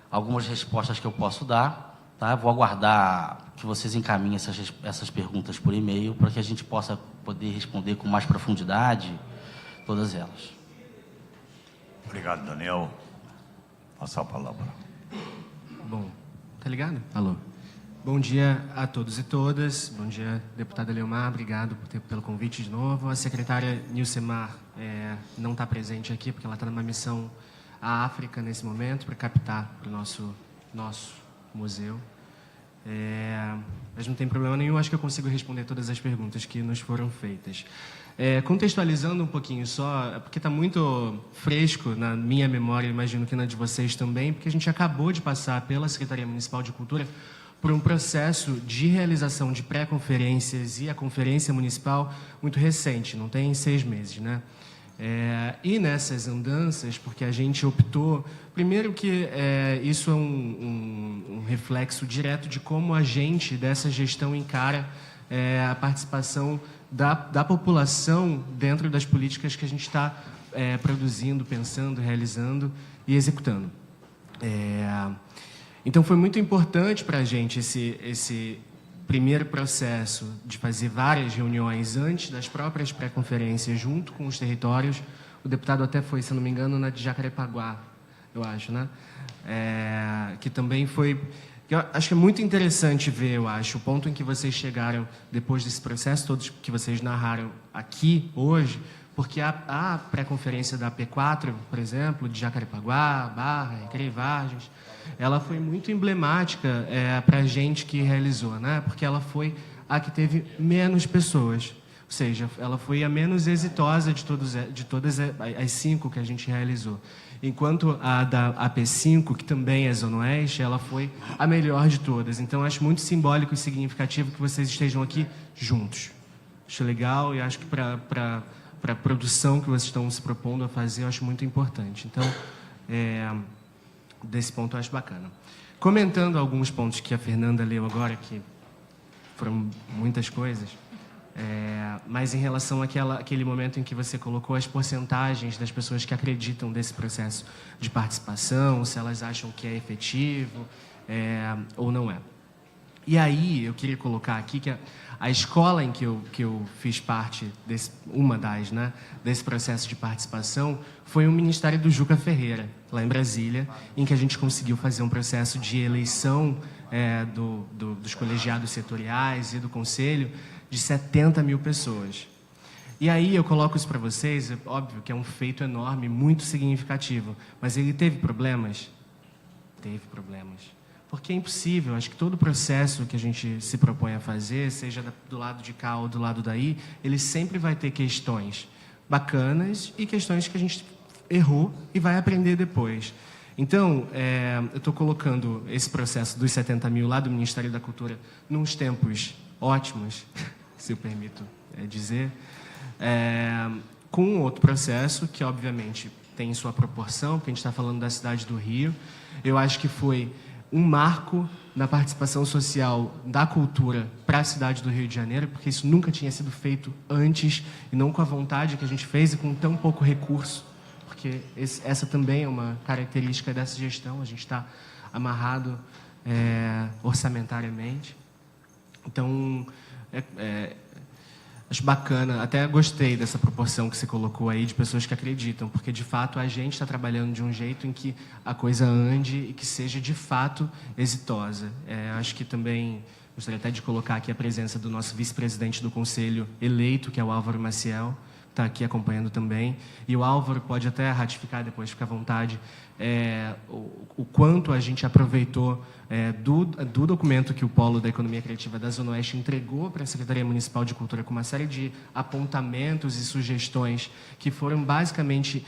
algumas respostas que eu posso dar. Tá? Vou aguardar que vocês encaminhem essas perguntas por e-mail, para que a gente possa poder responder com mais profundidade todas elas. Obrigado, Daniel. Passar a palavra. Bom, tá ligado? Alô. Bom dia a todos e todas. Bom dia, deputada Eliomar. Obrigado pelo convite de novo. A secretária Nilcemar não está presente aqui, porque ela está numa missão à África nesse momento, para captar para o nosso museu. Mas não tem problema nenhum, acho que eu consigo responder todas as perguntas que nos foram feitas. Contextualizando um pouquinho só, porque está muito fresco na minha memória, imagino que na de vocês também, porque a gente acabou de passar pela Secretaria Municipal de Cultura por um processo de realização de pré-conferências e a Conferência Municipal muito recente, não tem 6 meses, né? E nessas andanças, porque a gente optou, primeiro que isso é um reflexo direto de como a gente, dessa gestão, encara a participação da população dentro das políticas que a gente está produzindo, pensando, realizando e executando. Então, foi muito importante para a gente esse primeiro processo de fazer várias reuniões antes das próprias pré-conferências, junto com os territórios. O deputado até foi, se não me engano, na de Jacarepaguá, eu acho, né? Que também foi... Eu acho que é muito interessante ver, eu acho, o ponto em que vocês chegaram depois desse processo, todos que vocês narraram aqui hoje, Porque a pré-conferência da AP4, por exemplo, de Jacarepaguá, Barra, Recreio e Vargens, ela foi muito emblemática para a gente que realizou, né? Porque ela foi a que teve menos pessoas. Ou seja, ela foi a menos exitosa de todas as 5 que a gente realizou. Enquanto a da AP5, que também é Zona Oeste, ela foi a melhor de todas. Então, acho muito simbólico e significativo que vocês estejam aqui juntos. Acho legal e acho que para a produção que vocês estão se propondo a fazer, eu acho muito importante. Então, desse ponto, eu acho bacana. Comentando alguns pontos que a Fernanda leu agora, que foram muitas coisas, mas em relação àquele momento em que você colocou as porcentagens das pessoas que acreditam desse processo de participação, se elas acham que é efetivo ou não é. E aí, eu queria colocar aqui que a escola em que eu fiz parte, uma das, né, desse processo de participação, foi o Ministério do Juca Ferreira, lá em Brasília, em que a gente conseguiu fazer um processo de eleição dos colegiados setoriais e do conselho de 70 mil pessoas. E aí eu coloco isso para vocês, é óbvio que é um feito enorme, muito significativo, mas ele teve problemas? Teve problemas. Porque é impossível, acho que todo processo que a gente se propõe a fazer, seja do lado de cá ou do lado daí, ele sempre vai ter questões bacanas e questões que a gente errou e vai aprender depois. Então, eu estou colocando esse processo dos 70 mil lá do Ministério da Cultura nos tempos ótimos, se eu permito dizer, com outro processo que, obviamente, tem sua proporção, porque a gente está falando da cidade do Rio. Eu acho que foi um marco na participação social da cultura para a cidade do Rio de Janeiro, porque isso nunca tinha sido feito antes, e não com a vontade que a gente fez e com tão pouco recurso, porque essa também é uma característica dessa gestão, a gente está amarrado orçamentariamente. Então, acho bacana, até gostei dessa proporção que você colocou aí de pessoas que acreditam, porque, de fato, a gente está trabalhando de um jeito em que a coisa ande e que seja, de fato, exitosa. Acho que também gostaria até de colocar aqui a presença do nosso vice-presidente do Conselho eleito, que é o Álvaro Maciel, está aqui acompanhando também. E o Álvaro pode até ratificar depois, fica à vontade, o quanto a gente aproveitou do documento que o Polo da Economia Criativa da Zona Oeste entregou para a Secretaria Municipal de Cultura, com uma série de apontamentos e sugestões que foram basicamente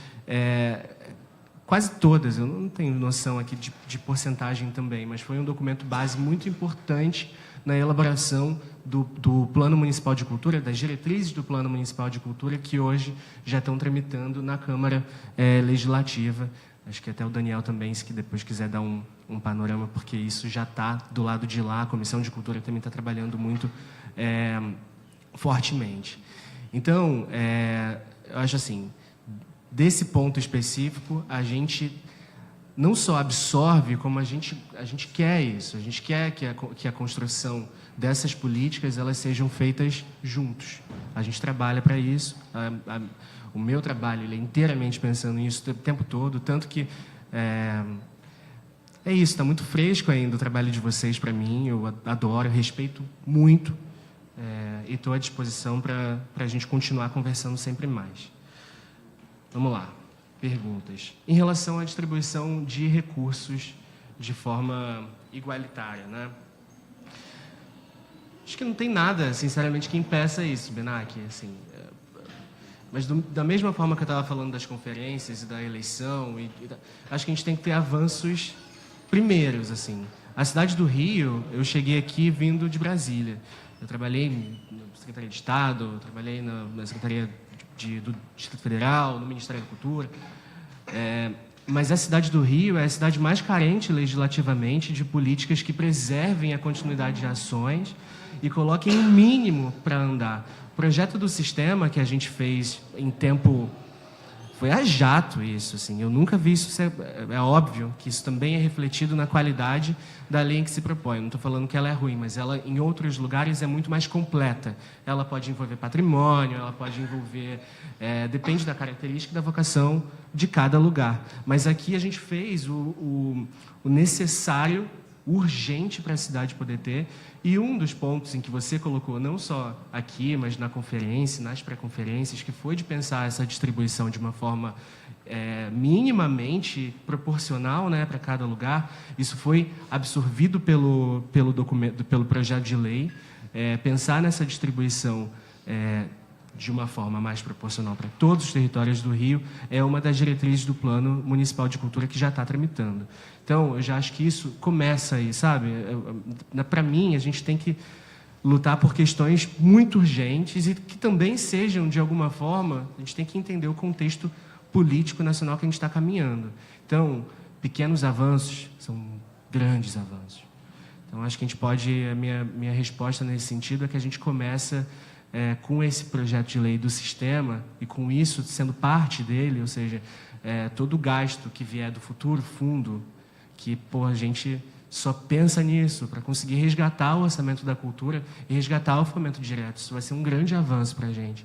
quase todas, eu não tenho noção aqui de porcentagem também, mas foi um documento base muito importante na elaboração do Plano Municipal de Cultura, das diretrizes do Plano Municipal de Cultura, que hoje já estão tramitando na Câmara Legislativa. Acho que até o Daniel também, se depois quiser dar um panorama, porque isso já está do lado de lá, a Comissão de Cultura também está trabalhando muito fortemente. Então, eu acho assim, desse ponto específico, a gente não só absorve, como a gente quer isso. A gente quer que a construção dessas políticas elas sejam feitas juntos. A gente trabalha para isso. O meu trabalho ele é inteiramente pensando nisso o tempo todo, tanto que é isso, está muito fresco ainda o trabalho de vocês para mim. Eu adoro, eu respeito muito e estou à disposição para a gente continuar conversando sempre mais. Vamos lá. Perguntas. Em relação à distribuição de recursos de forma igualitária, né? Acho que não tem nada, sinceramente, que impeça isso, Benac, assim. Mas da mesma forma que eu estava falando das conferências e da eleição, acho que a gente tem que ter avanços primeiros, assim. A cidade do Rio, eu cheguei aqui vindo de Brasília. Eu trabalhei na Secretaria de Estado, eu trabalhei na Secretaria do Distrito Federal, no Ministério da Cultura. Mas a cidade do Rio é a cidade mais carente legislativamente de políticas que preservem a continuidade de ações e coloquem um mínimo para andar. O projeto do sistema que a gente fez em tempo... Foi a jato isso, assim. Eu nunca vi isso. É óbvio que isso também é refletido na qualidade da lei em que se propõe. Não estou falando que ela é ruim, mas ela, em outros lugares, é muito mais completa. Ela pode envolver patrimônio, ela pode envolver... depende da característica e da vocação de cada lugar. Mas aqui a gente fez o necessário urgente para a cidade poder ter. E um dos pontos em que você colocou, não só aqui, mas na conferência, nas pré-conferências, que foi de pensar essa distribuição de uma forma minimamente proporcional, né, para cada lugar. Isso foi absorvido pelo documento, pelo projeto de lei. Pensar nessa distribuição de uma forma mais proporcional para todos os territórios do Rio é uma das diretrizes do Plano Municipal de Cultura que já está tramitando. Então, eu já acho que isso começa aí, sabe? Para mim, a gente tem que lutar por questões muito urgentes e que também sejam, de alguma forma, a gente tem que entender o contexto político nacional que a gente está caminhando. Então, pequenos avanços são grandes avanços. Então, acho que a gente pode, a minha resposta nesse sentido é que a gente começa com esse projeto de lei do sistema e com isso sendo parte dele, ou seja, todo o gasto que vier do futuro fundo, que a gente só pensa nisso para conseguir resgatar o orçamento da cultura e resgatar o fomento direto. Isso vai ser um grande avanço para a gente.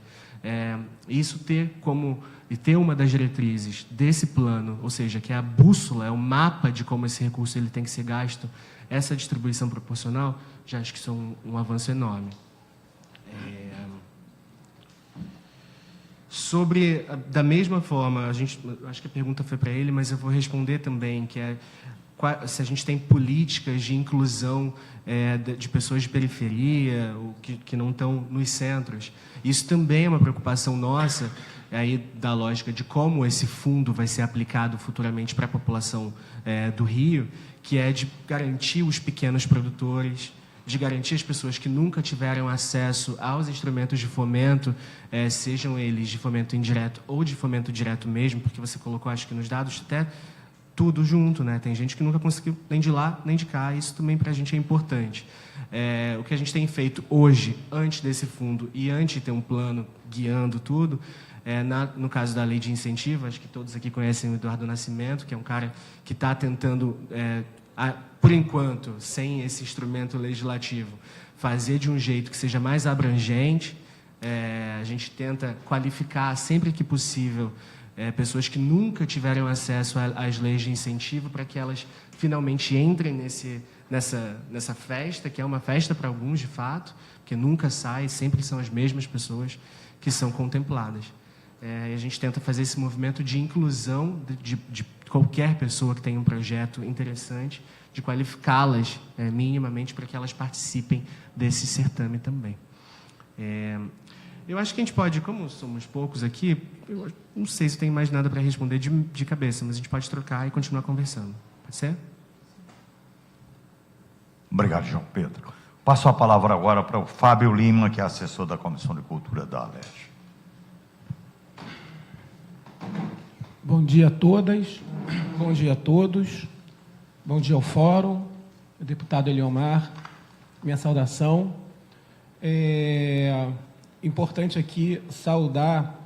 Isso ter uma das diretrizes desse plano, ou seja, que é a bússola, é o mapa de como esse recurso ele tem que ser gasto, essa distribuição proporcional, já acho que isso é um avanço enorme. Da mesma forma, acho que a pergunta foi para ele, mas eu vou responder também, que se a gente tem políticas de inclusão de pessoas de periferia, ou que não estão nos centros. Isso também é uma preocupação nossa, aí da lógica de como esse fundo vai ser aplicado futuramente para a população do Rio, que é de garantir os pequenos produtores, de garantir as pessoas que nunca tiveram acesso aos instrumentos de fomento, sejam eles de fomento indireto ou de fomento direto mesmo, porque você colocou, acho que nos dados, até tudo junto, né? Tem gente que nunca conseguiu nem de lá, nem de cá, isso também para a gente é importante. O que a gente tem feito hoje, antes desse fundo e antes de ter um plano guiando tudo, no caso da lei de incentivo, acho que todos aqui conhecem o Eduardo Nascimento, que é um cara que está tentando, por enquanto, sem esse instrumento legislativo, fazer de um jeito que seja mais abrangente. A gente tenta qualificar sempre que possível pessoas que nunca tiveram acesso às leis de incentivo para que elas finalmente entrem nessa festa, que é uma festa para alguns, de fato, porque nunca sai, sempre são as mesmas pessoas que são contempladas. E a gente tenta fazer esse movimento de inclusão de qualquer pessoa que tenha um projeto interessante, de qualificá-las minimamente para que elas participem desse certame também. Eu acho que a gente pode, como somos poucos aqui, eu não sei se tem mais nada para responder de cabeça, mas a gente pode trocar e continuar conversando. Pode ser? Obrigado, João Pedro. Passo a palavra agora para o Fábio Lima, que é assessor da Comissão de Cultura da Aleste. Bom dia a todas, bom dia a todos, bom dia ao Fórum, o deputado Eliomar, minha saudação. Importante aqui saudar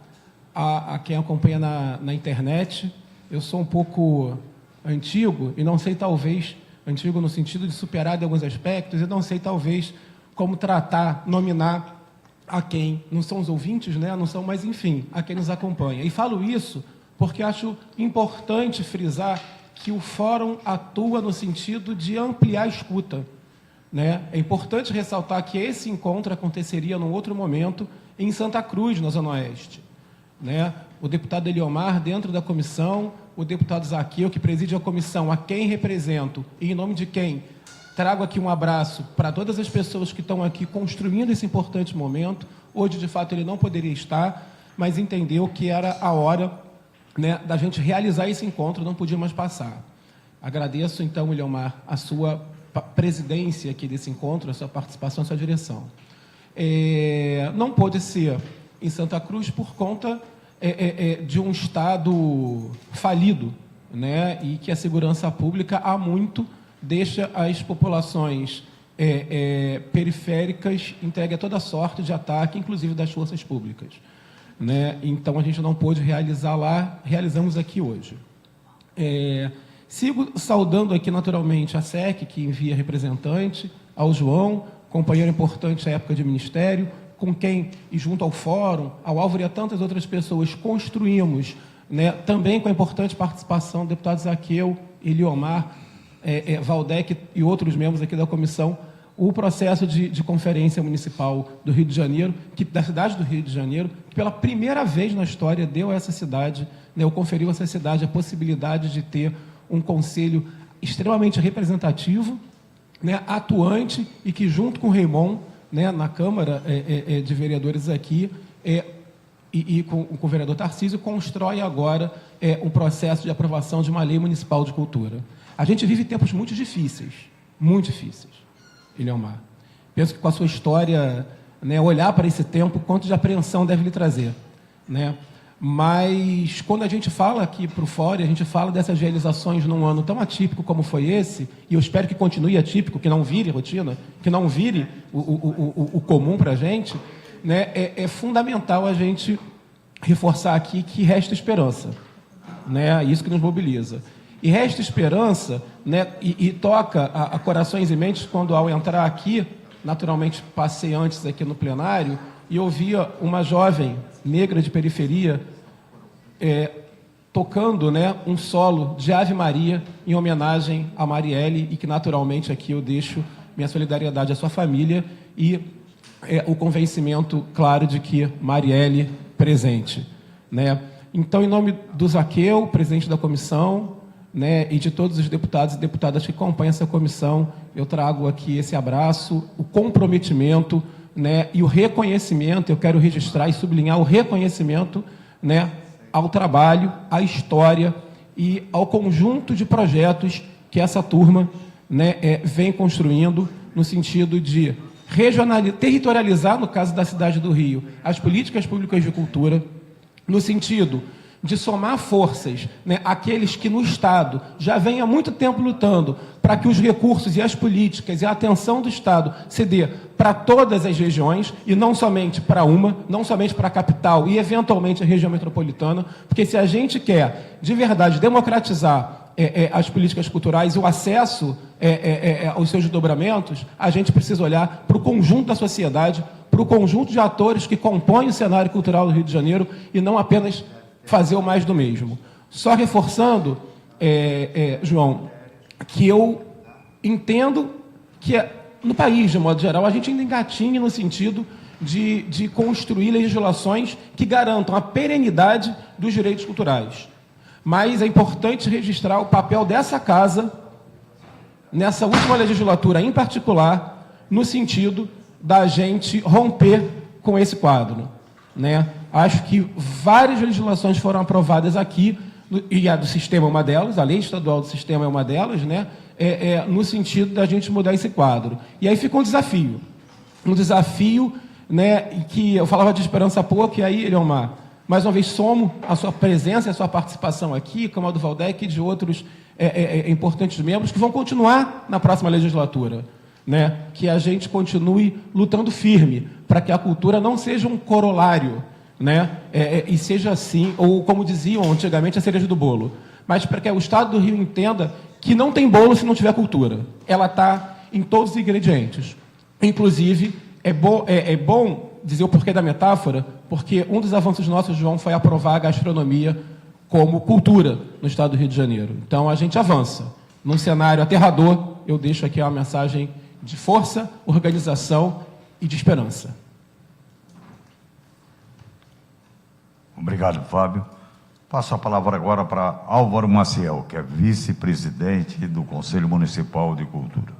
a quem acompanha na internet. Eu sou um pouco antigo e não sei, talvez, antigo no sentido de superado em alguns aspectos, e não sei, talvez, como tratar, nominar a quem, não são os ouvintes, né? Não são, mas, enfim, a quem nos acompanha. E falo isso porque acho importante frisar que o Fórum atua no sentido de ampliar a escuta, né? É importante ressaltar que esse encontro aconteceria num outro momento em Santa Cruz, na Zona Oeste, né? O deputado Eliomar, dentro da comissão, o deputado Zaqueu, que preside a comissão, a quem represento, e em nome de quem trago aqui um abraço para todas as pessoas que estão aqui construindo esse importante momento. Hoje, de fato, ele não poderia estar, mas entendeu que era a hora, né, da gente realizar esse encontro, não podia mais passar. Agradeço, então, Eliomar, a sua presidência aqui desse encontro, a sua participação, a sua direção. Não pôde ser em Santa Cruz por conta de um Estado falido, né, e que a segurança pública há muito deixa as populações periféricas entregue a toda sorte de ataque, inclusive das forças públicas, né? Então, a gente não pôde realizar lá, realizamos aqui hoje. Sigo saudando aqui, naturalmente, a SEC, que envia representante, ao João, companheiro importante à época de ministério, com quem, e junto ao Fórum, ao Álvaro e a tantas outras pessoas, construímos, né, também com a importante participação do deputado Zaqueu e Eliomar, Valdec e outros membros aqui da comissão, o processo de conferência municipal do Rio de Janeiro, da cidade do Rio de Janeiro, que pela primeira vez na história deu a essa cidade, né, ou conferiu a essa cidade a possibilidade de ter um conselho extremamente representativo, né, atuante, e que junto com o Raimon, né, na Câmara de Vereadores aqui, e com o vereador Tarcísio, constrói agora um processo de aprovação de uma lei municipal de cultura. A gente vive tempos muito difíceis, Eliomar. Penso que com a sua história, né, olhar para esse tempo, quanto de apreensão deve lhe trazer, né? Mas quando a gente fala aqui para o fórum, a gente fala dessas realizações num ano tão atípico como foi esse, e eu espero que continue atípico, que não vire rotina, que não vire o comum para a gente, né? É fundamental a gente reforçar aqui que resta esperança, né? Isso que nos mobiliza. E resta esperança, né, e toca a corações e mentes quando, ao entrar aqui, naturalmente passei antes aqui no plenário, e ouvia uma jovem negra de periferia tocando, né, um solo de Ave Maria em homenagem a Marielle, e que naturalmente aqui eu deixo minha solidariedade à sua família e o convencimento claro de que Marielle presente, né? Então, em nome do Zaqueu, presidente da comissão, né, e de todos os deputados e deputadas que compõem essa comissão, eu trago aqui esse abraço, o comprometimento, né, e o reconhecimento. Eu quero registrar e sublinhar o reconhecimento, né, ao trabalho, à história e ao conjunto de projetos que essa turma, né, vem construindo no sentido de territorializar, no caso da cidade do Rio, as políticas públicas de cultura, no sentido de somar forças, né, aqueles que no Estado já vêm há muito tempo lutando para que os recursos e as políticas e a atenção do Estado se dê para todas as regiões e não somente para uma, não somente para a capital e eventualmente a região metropolitana, porque se a gente quer de verdade democratizar as políticas culturais e o acesso aos seus desdobramentos, a gente precisa olhar para o conjunto da sociedade, para o conjunto de atores que compõem o cenário cultural do Rio de Janeiro e não apenas fazer o mais do mesmo. Só reforçando, João, que eu entendo que no país, de modo geral, a gente ainda engatinha no sentido de construir legislações que garantam a perenidade dos direitos culturais. Mas é importante registrar o papel dessa casa, nessa última legislatura em particular, no sentido da gente romper com esse quadro, né? Acho que várias legislações foram aprovadas aqui, e a do sistema é uma delas, a lei estadual do sistema é uma delas, né? No sentido da gente mudar esse quadro. E aí fica um desafio, né, que eu falava de esperança há pouco, e aí, Eliomar, mais uma vez somo a sua presença e a sua participação aqui, como a do Valdec e de outros importantes membros, que vão continuar na próxima legislatura, né? Que a gente continue lutando firme para que a cultura não seja um corolário, né? E seja assim, ou como diziam antigamente, a cereja do bolo, mas para que o Estado do Rio entenda que não tem bolo se não tiver cultura. Ela está em todos os ingredientes. Inclusive, é bom dizer o porquê da metáfora, porque um dos avanços nossos, João, foi aprovar a gastronomia como cultura no Estado do Rio de Janeiro. Então, a gente avança. Num cenário aterrador, eu deixo aqui uma mensagem de força, organização e de esperança. Obrigado, Fábio. Passo a palavra agora para Álvaro Maciel, que é vice-presidente do Conselho Municipal de Cultura.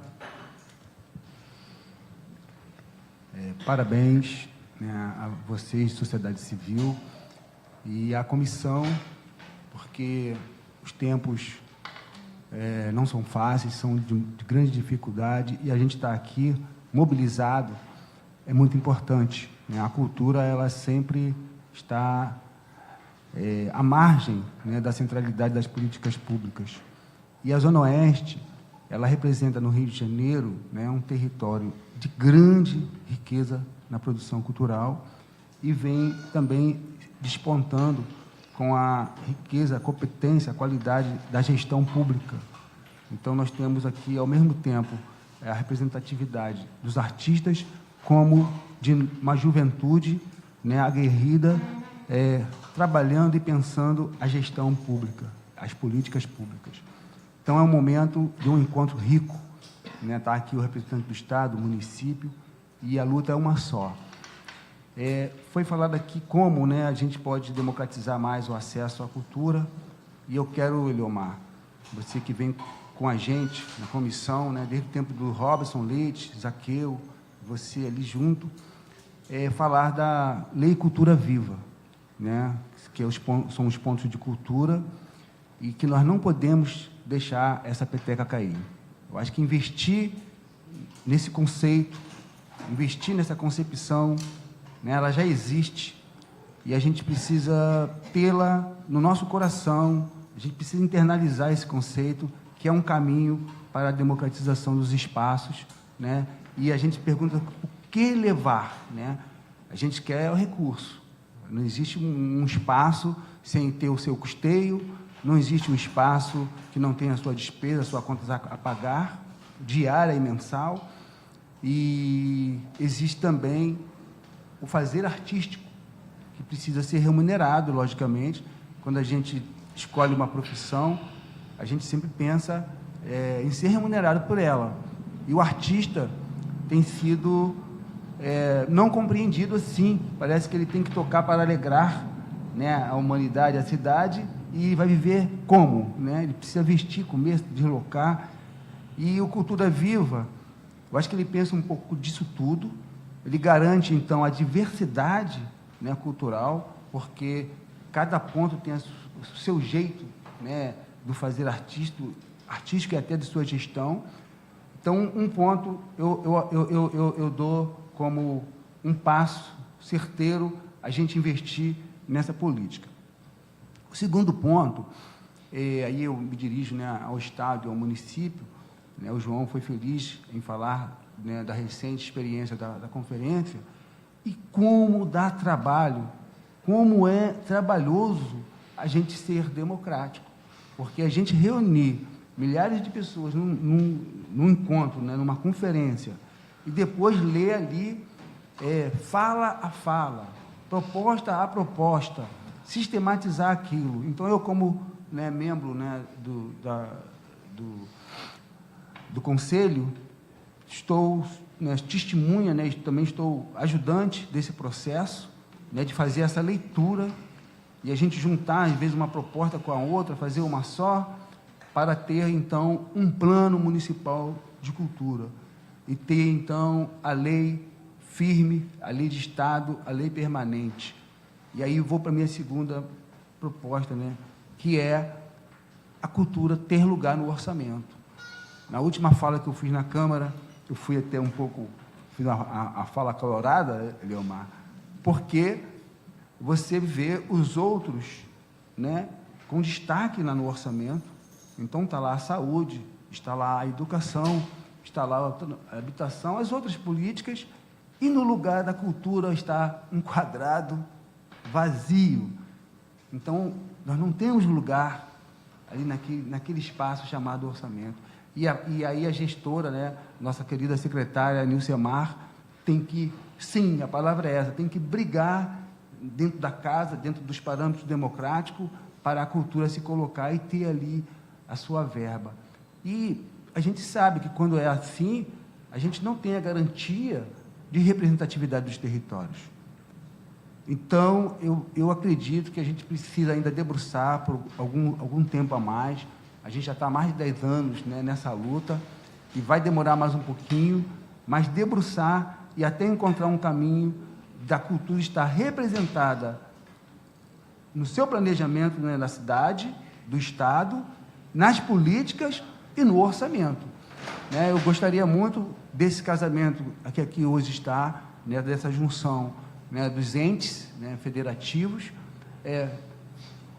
Parabéns, né, a vocês, sociedade civil, e à comissão, porque os tempos não são fáceis, são de grande dificuldade, e a gente está aqui mobilizado é muito importante, né? A cultura, ela sempre está à margem, né, da centralidade das políticas públicas. E a Zona Oeste, ela representa no Rio de Janeiro, né, um território de grande riqueza na produção cultural e vem também despontando com a riqueza, a competência, a qualidade da gestão pública. Então, nós temos aqui, ao mesmo tempo, a representatividade dos artistas, como de uma juventude, né, aguerrida, trabalhando e pensando a gestão pública, as políticas públicas. Então, é um momento de um encontro rico. Está aqui o representante do Estado, o município, e a luta é uma só. Foi falado aqui como, né, a gente pode democratizar mais o acesso à cultura, e eu quero, Eliomar, você que vem com a gente na comissão, né, desde o tempo do Robson Leite, Zaqueu, você ali junto, falar da Lei Cultura Viva, né, que são os pontos de cultura, e que nós não podemos deixar essa peteca cair. Eu acho que investir nesse conceito, investir nessa concepção, né, ela já existe, e a gente precisa tê-la no nosso coração, a gente precisa internalizar esse conceito, que é um caminho para a democratização dos espaços, né, e a gente pergunta o que levar, né? A gente quer o recurso, não existe um espaço sem ter o seu custeio, não existe um espaço que não tenha a sua despesa, a sua conta a pagar, diária e mensal, e existe também o fazer artístico, que precisa ser remunerado, logicamente. Quando a gente escolhe uma profissão, a gente sempre pensa em ser remunerado por ela. E o artista tem sido não compreendido assim. Parece que ele tem que tocar para alegrar, né, a humanidade, a cidade, e vai viver como? Né? Ele precisa vestir, comer, deslocar. E o Cultura Viva, eu acho que ele pensa um pouco disso tudo. Ele garante, então, a diversidade, né, cultural, porque cada ponto tem o seu jeito, né, do fazer artístico e até de sua gestão. Então, um ponto eu dou como um passo certeiro a gente investir nessa política. O segundo ponto, aí eu me dirijo, né, ao Estado e ao município, né, o João foi feliz em falar, né, da recente experiência da conferência, e como dá trabalho, como é trabalhoso a gente ser democrático, porque a gente reunir milhares de pessoas num encontro, né, numa conferência, e depois ler ali fala a fala, proposta a proposta, sistematizar aquilo. Então, eu como, né, membro, né, do conselho, estou, né, testemunha, né, também estou ajudante desse processo, né, de fazer essa leitura e a gente juntar, às vezes, uma proposta com a outra, fazer uma só, para ter, então, um plano municipal de cultura e ter, então, a lei firme, a lei de Estado, a lei permanente. E aí eu vou para a minha segunda proposta, né, que é a cultura ter lugar no orçamento. Na última fala que eu fiz na Câmara, eu fui até um pouco, fiz a fala colorada, Eliomar, porque você vê os outros, né, com destaque lá no orçamento. Então, está lá a saúde, está lá a educação, está lá a habitação, as outras políticas, e no lugar da cultura está enquadrado, vazio. Então, nós não temos lugar ali naquele espaço chamado orçamento. E aí a gestora, né, nossa querida secretária Nilcemar, tem que, sim, a palavra é essa, tem que brigar dentro da casa, dentro dos parâmetros democráticos, para a cultura se colocar e ter ali a sua verba. E a gente sabe que, quando é assim, a gente não tem a garantia de representatividade dos territórios. Então, eu acredito que a gente precisa ainda debruçar por algum tempo a mais. A gente já está há mais de 10 anos, né, nessa luta, e vai demorar mais um pouquinho, mas debruçar e até encontrar um caminho da cultura estar representada no seu planejamento, né, da cidade, do Estado, nas políticas e no orçamento. Né? Eu gostaria muito desse casamento que aqui hoje está, né, dessa junção, né, dos entes, né, federativos,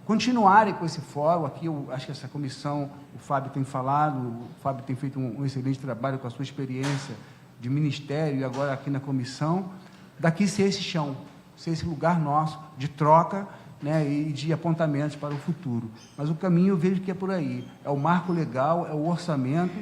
continuarem com esse fórum. Aqui eu acho que essa comissão, o Fábio tem falado, o Fábio tem feito um excelente trabalho com a sua experiência de ministério e agora aqui na comissão, daqui ser esse chão, ser esse lugar nosso de troca, né, e de apontamentos para o futuro. Mas o caminho eu vejo que é por aí, é o marco legal, é o orçamento,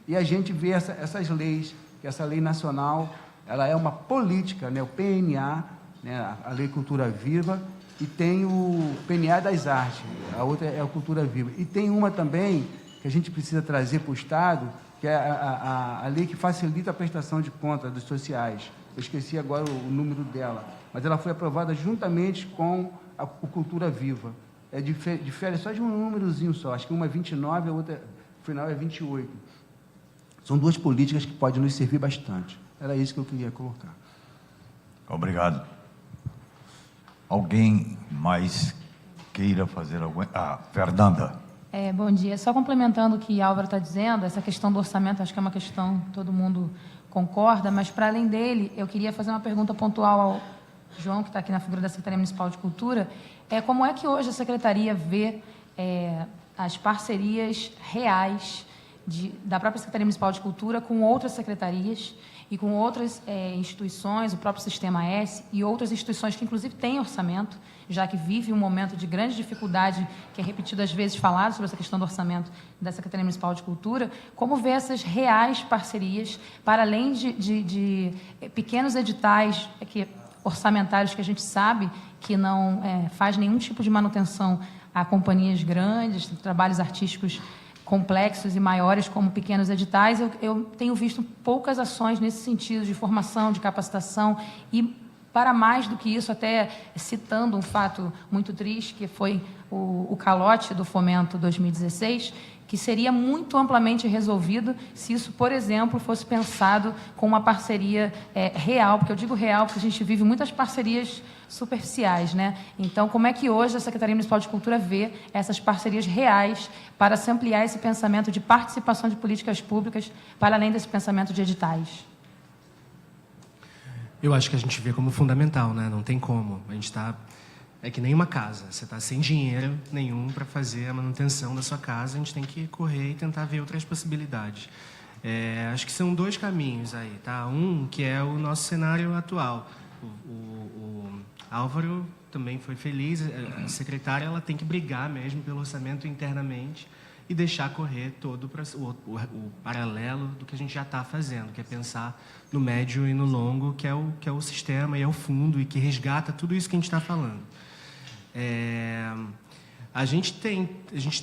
e a gente vê essas leis, que essa lei nacional, ela é uma política, né, o PNA, né, a Lei Cultura Viva, e tem o PNA das Artes, a outra é a Cultura Viva. E tem uma também, que a gente precisa trazer para o Estado, que é a lei que facilita a prestação de contas dos sociais. Eu esqueci agora o número dela, mas ela foi aprovada juntamente com o Cultura Viva. Difere só de um númerozinho só, acho que uma é 29, a outra, no final, é 28. São duas políticas que podem nos servir bastante. Era isso que eu queria colocar. Obrigado. Alguém mais queira fazer alguma... Fernanda. Bom dia. Só complementando o que Álvaro está dizendo, essa questão do orçamento, acho que é uma questão que todo mundo concorda, mas, para além dele, eu queria fazer uma pergunta pontual ao João, que está aqui na figura da Secretaria Municipal de Cultura. Como é que hoje a Secretaria vê as parcerias reais da própria Secretaria Municipal de Cultura com outras secretarias e com outras instituições, o próprio Sistema S e outras instituições que, inclusive, têm orçamento, já que vive um momento de grande dificuldade, que é repetido às vezes falado sobre essa questão do orçamento da Secretaria Municipal de Cultura, como vê essas reais parcerias, para além de pequenos editais orçamentários que a gente sabe que não faz nenhum tipo de manutenção a companhias grandes, trabalhos artísticos complexos e maiores como pequenos editais. Eu tenho visto poucas ações nesse sentido de formação, de capacitação e, para mais do que isso, até citando um fato muito triste, que foi o calote do Fomento 2016, que seria muito amplamente resolvido se isso, por exemplo, fosse pensado com uma parceria real, porque eu digo real porque a gente vive muitas parcerias superficiais, né? Então, como é que hoje a Secretaria Municipal de Cultura vê essas parcerias reais para se ampliar esse pensamento de participação de políticas públicas para além desse pensamento de editais? Eu acho que a gente vê como fundamental, né? Não tem como. A gente está... É que nem uma casa. Você está sem dinheiro nenhum para fazer a manutenção da sua casa. A gente tem que correr e tentar ver outras possibilidades. Acho que são dois caminhos aí, tá? Um, que é o nosso cenário atual. O Álvaro também foi feliz. A secretária, ela tem que brigar mesmo pelo orçamento internamente e deixar correr todo o paralelo do que a gente já está fazendo, que é pensar no médio e no longo, que é o sistema e é o fundo, e que resgata tudo isso que a gente está falando. A gente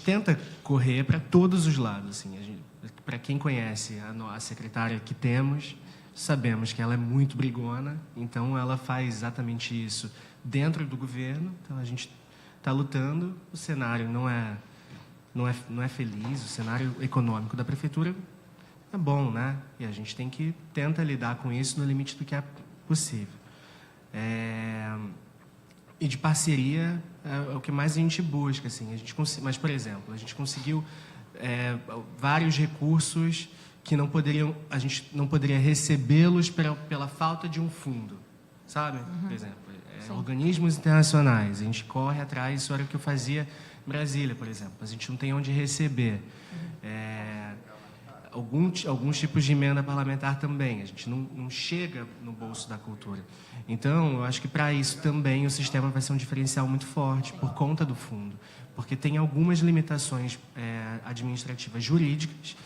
tenta correr para todos os lados. Assim, para quem conhece a secretária que temos, sabemos que ela é muito brigona, então ela faz exatamente isso dentro do governo. Então a gente está lutando, o cenário não é feliz, o cenário econômico da prefeitura é bom, né? E a gente tem que tentar lidar com isso no limite do que é possível. E de parceria é o que mais a gente busca, assim. Mas, por exemplo, a gente conseguiu vários recursos que a gente não poderia recebê-los pela falta de um fundo, sabe? Por exemplo, organismos internacionais, a gente corre atrás, isso era o que eu fazia em Brasília, por exemplo. A gente não tem onde receber. Alguns tipos de emenda parlamentar também. A gente não chega no bolso da cultura. Então, eu acho que para isso também o sistema vai ser um diferencial muito forte por conta do fundo, porque tem algumas limitações administrativas, jurídicas,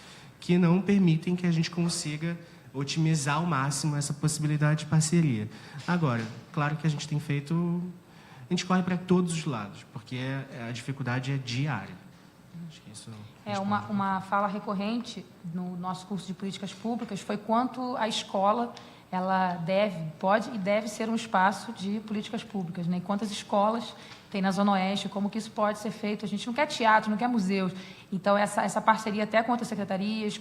que não permitem que a gente consiga otimizar ao máximo essa possibilidade de parceria. Agora, claro que a gente tem feito... A gente corre para todos os lados, porque a dificuldade é diária. Acho que isso... Uma fala recorrente no nosso curso de políticas públicas foi quanto a escola ela pode e deve ser um espaço de políticas públicas, né? E quantas escolas tem na Zona Oeste, como que isso pode ser feito. A gente não quer teatro, não quer museus. Então, essa parceria até com outras secretarias,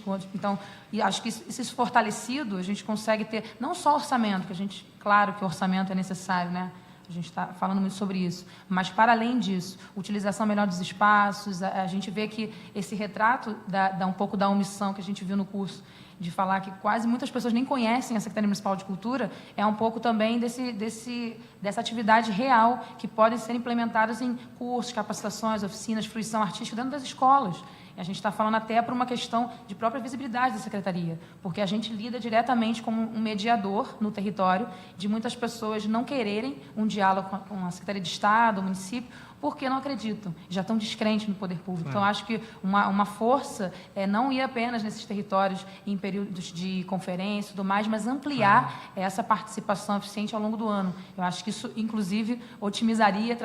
e acho que isso fortalecido, a gente consegue ter, não só orçamento, que a gente, claro que o orçamento é necessário, né? A gente está falando muito sobre isso. Mas, para além disso, utilização melhor dos espaços, a gente vê que esse retrato dá um pouco da omissão que a gente viu no curso, de falar que quase muitas pessoas nem conhecem a Secretaria Municipal de Cultura, é um pouco também dessa atividade real que podem ser implementadas em cursos, capacitações, oficinas, fruição artística dentro das escolas. A gente está falando até por uma questão de própria visibilidade da Secretaria, porque a gente lida diretamente como um mediador no território de muitas pessoas não quererem um diálogo com a Secretaria de Estado, o município, porque não acreditam, já estão descrentes no poder público. Então, acho que uma força não ir apenas nesses territórios em períodos de conferência e tudo mais, mas ampliar essa participação eficiente ao longo do ano. Eu acho que isso, inclusive, otimizaria,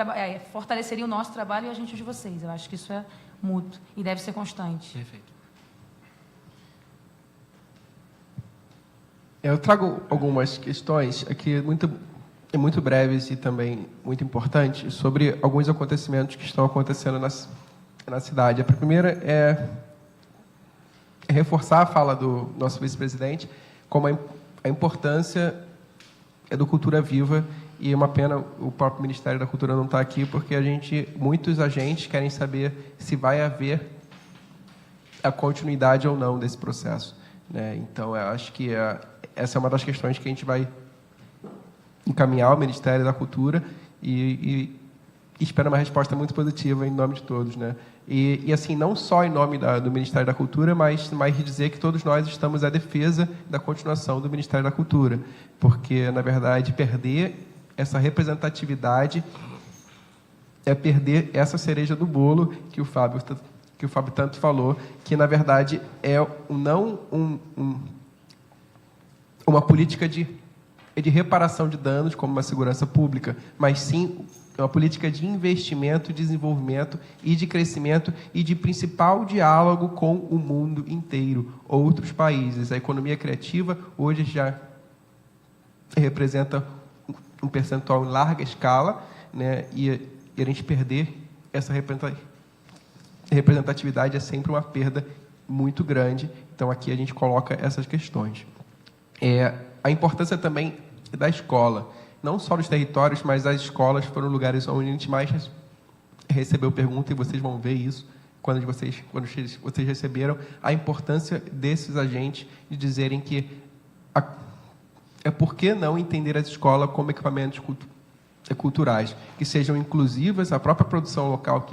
fortaleceria o nosso trabalho e a gente de vocês. Eu acho que isso é mútuo e deve ser constante. Perfeito. Eu trago algumas questões aqui muito breves e também muito importantes sobre alguns acontecimentos que estão acontecendo na cidade. A primeira é reforçar a fala do nosso vice-presidente como a importância do Cultura Viva, e é uma pena o próprio Ministério da Cultura não estar aqui, porque muitos agentes querem saber se vai haver a continuidade ou não desse processo, né? Então, eu acho que essa é uma das questões que a gente vai encaminhar ao Ministério da Cultura e espero uma resposta muito positiva em nome de todos, né? E assim, não só em nome do Ministério da Cultura, mas dizer que todos nós estamos à defesa da continuação do Ministério da Cultura, porque, na verdade, perder essa representatividade é perder essa cereja do bolo que o Fábio tanto falou, que, na verdade, é não uma política de reparação de danos como uma segurança pública, mas sim uma política de investimento, desenvolvimento e de crescimento e de principal diálogo com o mundo inteiro, outros países. A economia criativa hoje já representa um percentual em larga escala, né? E a gente perder essa representatividade é sempre uma perda muito grande. Então, aqui a gente coloca essas questões. A importância também da escola, não só dos territórios, mas as escolas foram lugares onde a gente mais recebeu pergunta, e vocês vão ver isso quando vocês receberam a importância desses agentes de dizerem que por que não entender as escolas como equipamentos culturais, que sejam inclusivas, a própria produção local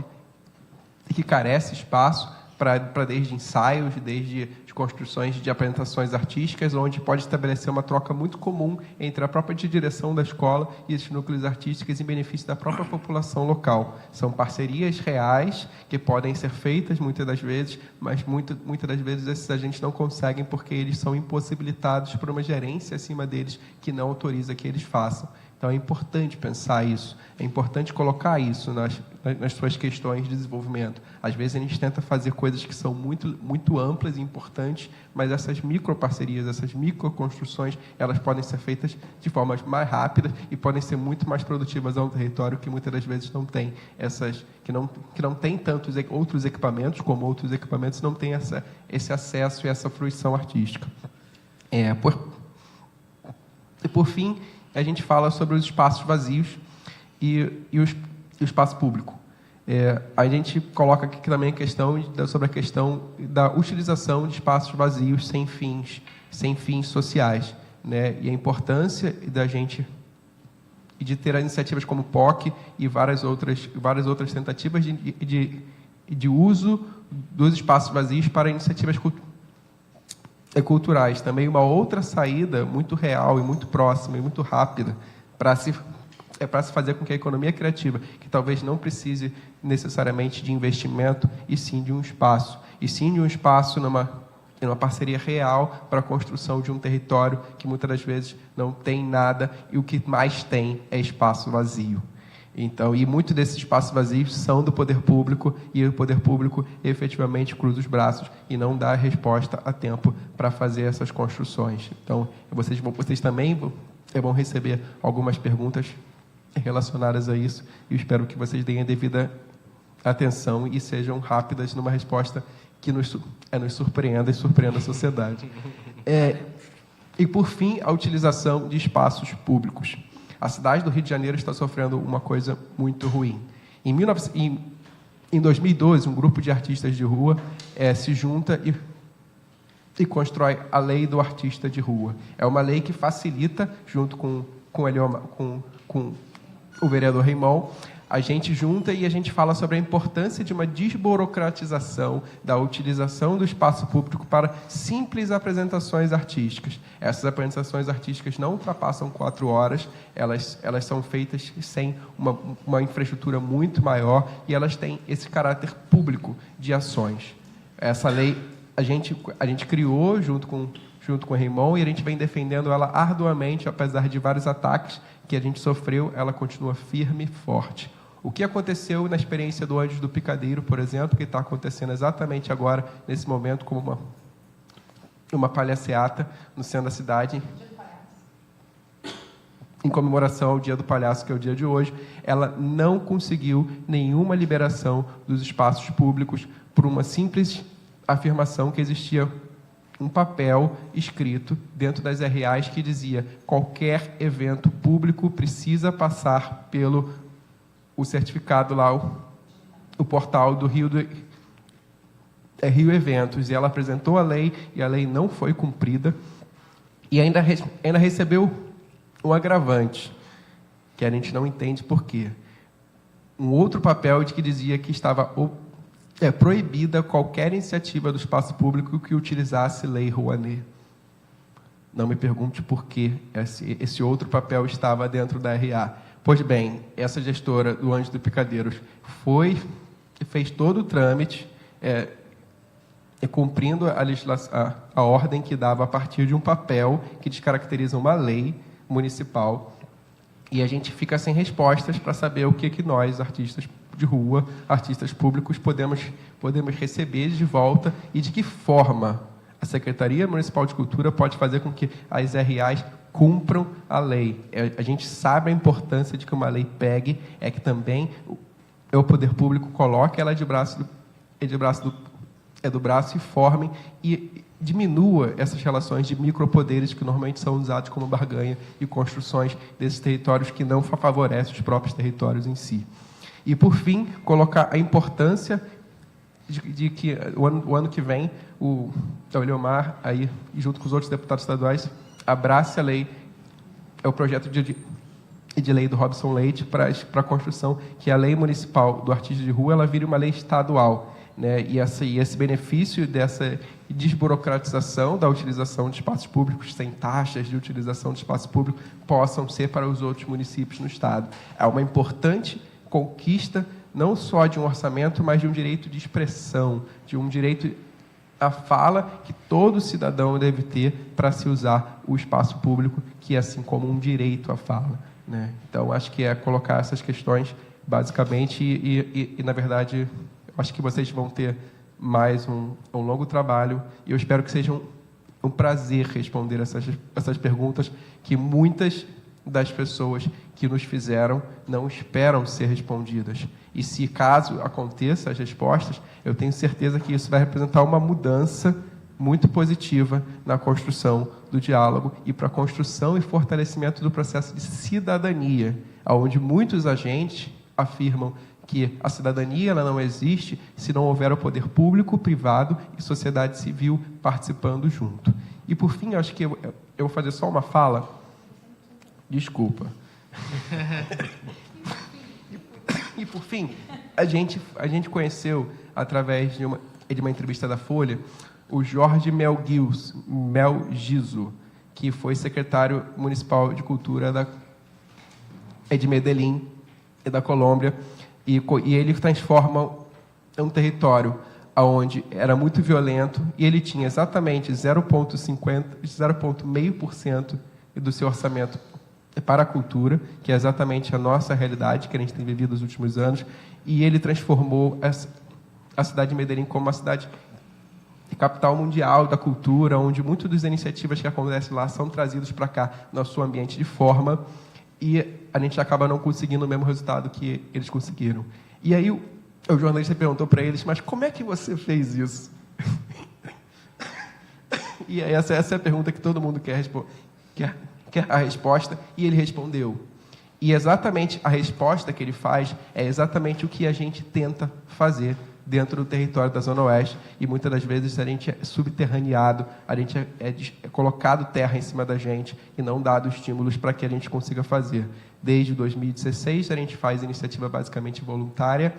que carece espaço para desde ensaios, desde construções de apresentações artísticas, onde pode estabelecer uma troca muito comum entre a própria direção da escola e esses núcleos artísticos em benefício da própria população local. São parcerias reais que podem ser feitas muitas das vezes, mas muitas das vezes esses agentes não conseguem porque eles são impossibilitados por uma gerência acima deles que não autoriza que eles façam. Então, é importante pensar isso, é importante colocar isso nas suas questões de desenvolvimento. Às vezes, a gente tenta fazer coisas que são muito, muito amplas e importantes, mas essas microparcerias, essas microconstruções, elas podem ser feitas de formas mais rápidas e podem ser muito mais produtivas ao território, que muitas das vezes não tem que não tem tantos outros equipamentos, como outros equipamentos não têm esse acesso e essa fruição artística. Por fim, a gente fala sobre os espaços vazios e o espaço público. A gente coloca aqui também sobre a questão da utilização de espaços vazios sem fins sociais, né? E a importância de ter iniciativas como o POC e várias outras tentativas de uso dos espaços vazios para iniciativas culturais. Também uma outra saída muito real e muito próxima e muito rápida para se fazer com que a economia criativa, que talvez não precise necessariamente de investimento, e sim de um espaço. E sim de um espaço numa parceria real para a construção de um território que muitas das vezes não tem nada e o que mais tem é espaço vazio. Então, e muitos desses espaços vazios são do poder público, e o poder público efetivamente cruza os braços e não dá a resposta a tempo para fazer essas construções. Então, vocês também vão receber algumas perguntas relacionadas a isso, e eu espero que vocês deem a devida atenção e sejam rápidas numa resposta que nos surpreenda e surpreenda a sociedade. E, por fim, a utilização de espaços públicos. A cidade do Rio de Janeiro está sofrendo uma coisa muito ruim. Em 2012, um grupo de artistas de rua se junta e constrói a Lei do Artista de Rua. É uma lei que facilita, junto com o vereador Raimon, a gente junta e a gente fala sobre a importância de uma desburocratização da utilização do espaço público para simples apresentações artísticas. Essas apresentações artísticas não ultrapassam 4 horas, elas são feitas sem uma infraestrutura muito maior e elas têm esse caráter público de ações. Essa lei a gente criou junto com o Raimon, e a gente vem defendendo ela arduamente, apesar de vários ataques que a gente sofreu, ela continua firme e forte. O que aconteceu na experiência do Anjos do Picadeiro, por exemplo, que está acontecendo exatamente agora, nesse momento, como uma palhaceata no centro da cidade, em comemoração ao Dia do Palhaço, que é o dia de hoje, ela não conseguiu nenhuma liberação dos espaços públicos por uma simples afirmação que existia um papel escrito dentro das RAs que dizia: qualquer evento público precisa passar pelo o certificado lá, o portal do Rio Eventos. E ela apresentou a lei, e a lei não foi cumprida, e ainda recebeu um agravante, que a gente não entende por quê. Um outro papel de que dizia que estava proibida qualquer iniciativa do espaço público que utilizasse Lei Rouanet. Não me pergunte por que esse outro papel estava dentro da RA. Pois bem, essa gestora do Anjos do Picadeiros fez todo o trâmite, cumprindo a ordem que dava a partir de um papel que descaracteriza uma lei municipal, e a gente fica sem respostas para saber o que nós, artistas de rua, artistas públicos, podemos receber de volta e de que forma a Secretaria Municipal de Cultura pode fazer com que as RAs cumpram a lei. A gente sabe a importância de que uma lei pegue, é que também o poder público coloque ela do braço e forme e diminua essas relações de micropoderes que normalmente são usados como barganha e construções desses territórios que não favorecem os próprios territórios em si. E, por fim, colocar a importância de que o ano que vem o Eliomar, aí, junto com os outros deputados estaduais, abrace a lei, o projeto de lei do Robson Leite para a construção, que a lei municipal do artista de rua ela vire uma lei estadual, né? E esse benefício dessa desburocratização da utilização de espaços públicos, sem taxas de utilização de espaço público, possam ser para os outros municípios no Estado. É uma importante conquista, não só de um orçamento, mas de um direito de expressão, de um direito à fala que todo cidadão deve ter para se usar o espaço público, que é assim como um direito à fala, né? Então, acho que é colocar essas questões, basicamente, e na verdade, acho que vocês vão ter mais um longo trabalho, e eu espero que seja um prazer responder essas perguntas que muitas das pessoas que nos fizeram não esperam ser respondidas. E se caso aconteça as respostas, eu tenho certeza que isso vai representar uma mudança muito positiva na construção do diálogo e para a construção e fortalecimento do processo de cidadania, onde muitos agentes afirmam que a cidadania ela não existe se não houver o poder público, privado e sociedade civil participando junto. E, por fim, acho que eu vou fazer só uma fala. Desculpa. E, por fim, a gente conheceu, através de uma entrevista da Folha, o Jorge Melgiso, que foi secretário municipal de cultura de Medellín e da Colômbia, e ele transforma um território onde era muito violento, e ele tinha exatamente 0,5% do seu orçamento para a cultura, que é exatamente a nossa realidade que a gente tem vivido nos últimos anos, e ele transformou a cidade de Medellín como uma cidade capital mundial da cultura, onde muitas das iniciativas que acontecem lá são trazidas para cá, no seu ambiente de forma, e a gente acaba não conseguindo o mesmo resultado que eles conseguiram. E aí o jornalista perguntou para eles, mas como é que você fez isso? E essa é a pergunta que todo mundo quer a resposta, e ele respondeu. E exatamente a resposta que ele faz é exatamente o que a gente tenta fazer dentro do território da Zona Oeste, e muitas das vezes a gente é subterraneado, a gente é colocado terra em cima da gente e não dado estímulos para que a gente consiga fazer. Desde 2016, a gente faz iniciativa basicamente voluntária,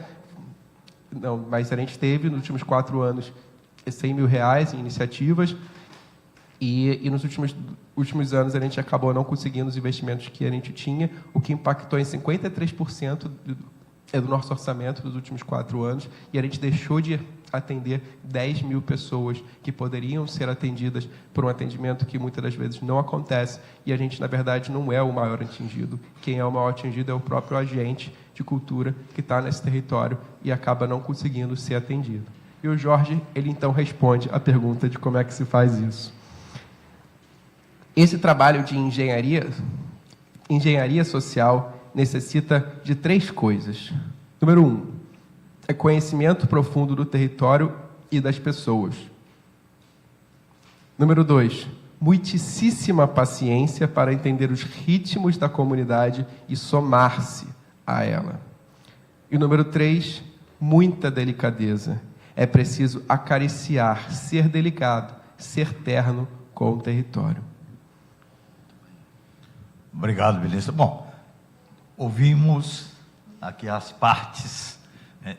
mas a gente teve, nos últimos 4 anos, R$100 mil em iniciativas, e nos últimos anos a gente acabou não conseguindo os investimentos que a gente tinha, o que impactou em 53% do nosso orçamento dos últimos 4 anos, e a gente deixou de atender 10 mil pessoas que poderiam ser atendidas por um atendimento que muitas das vezes não acontece, e a gente, na verdade, não é o maior atingido. Quem é o maior atingido é o próprio agente de cultura que está nesse território e acaba não conseguindo ser atendido. E o Jorge, ele então responde a pergunta de como é que se faz isso. Esse trabalho de engenharia social necessita de 3 coisas. Número 1, é conhecimento profundo do território e das pessoas. Número 2, muitíssima paciência para entender os ritmos da comunidade e somar-se a ela. E número 3, muita delicadeza. É preciso acariciar, ser delicado, ser terno com o território. Obrigado, Vinícius. Bom, ouvimos aqui as partes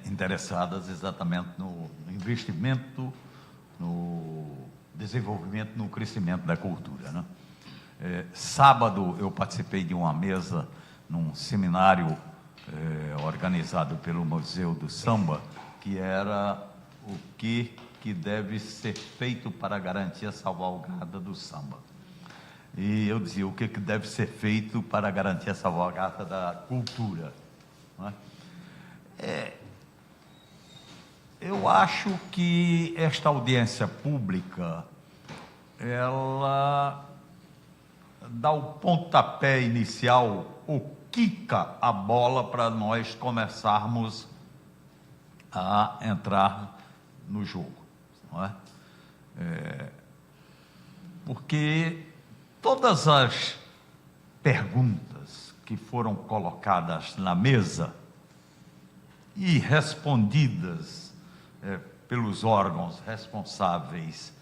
interessadas exatamente no investimento, no desenvolvimento, no crescimento da cultura, né? Sábado eu participei de uma mesa num seminário organizado pelo Museu do Samba, que era o que deve ser feito para garantir a salvaguarda do samba. E eu dizia, o que deve ser feito para garantir a salvaguarda da cultura, não é? Eu acho que esta audiência pública, ela dá o pontapé inicial, ou quica a bola para nós começarmos a entrar no jogo, não é? Porque todas as perguntas que foram colocadas na mesa e respondidas pelos órgãos responsáveis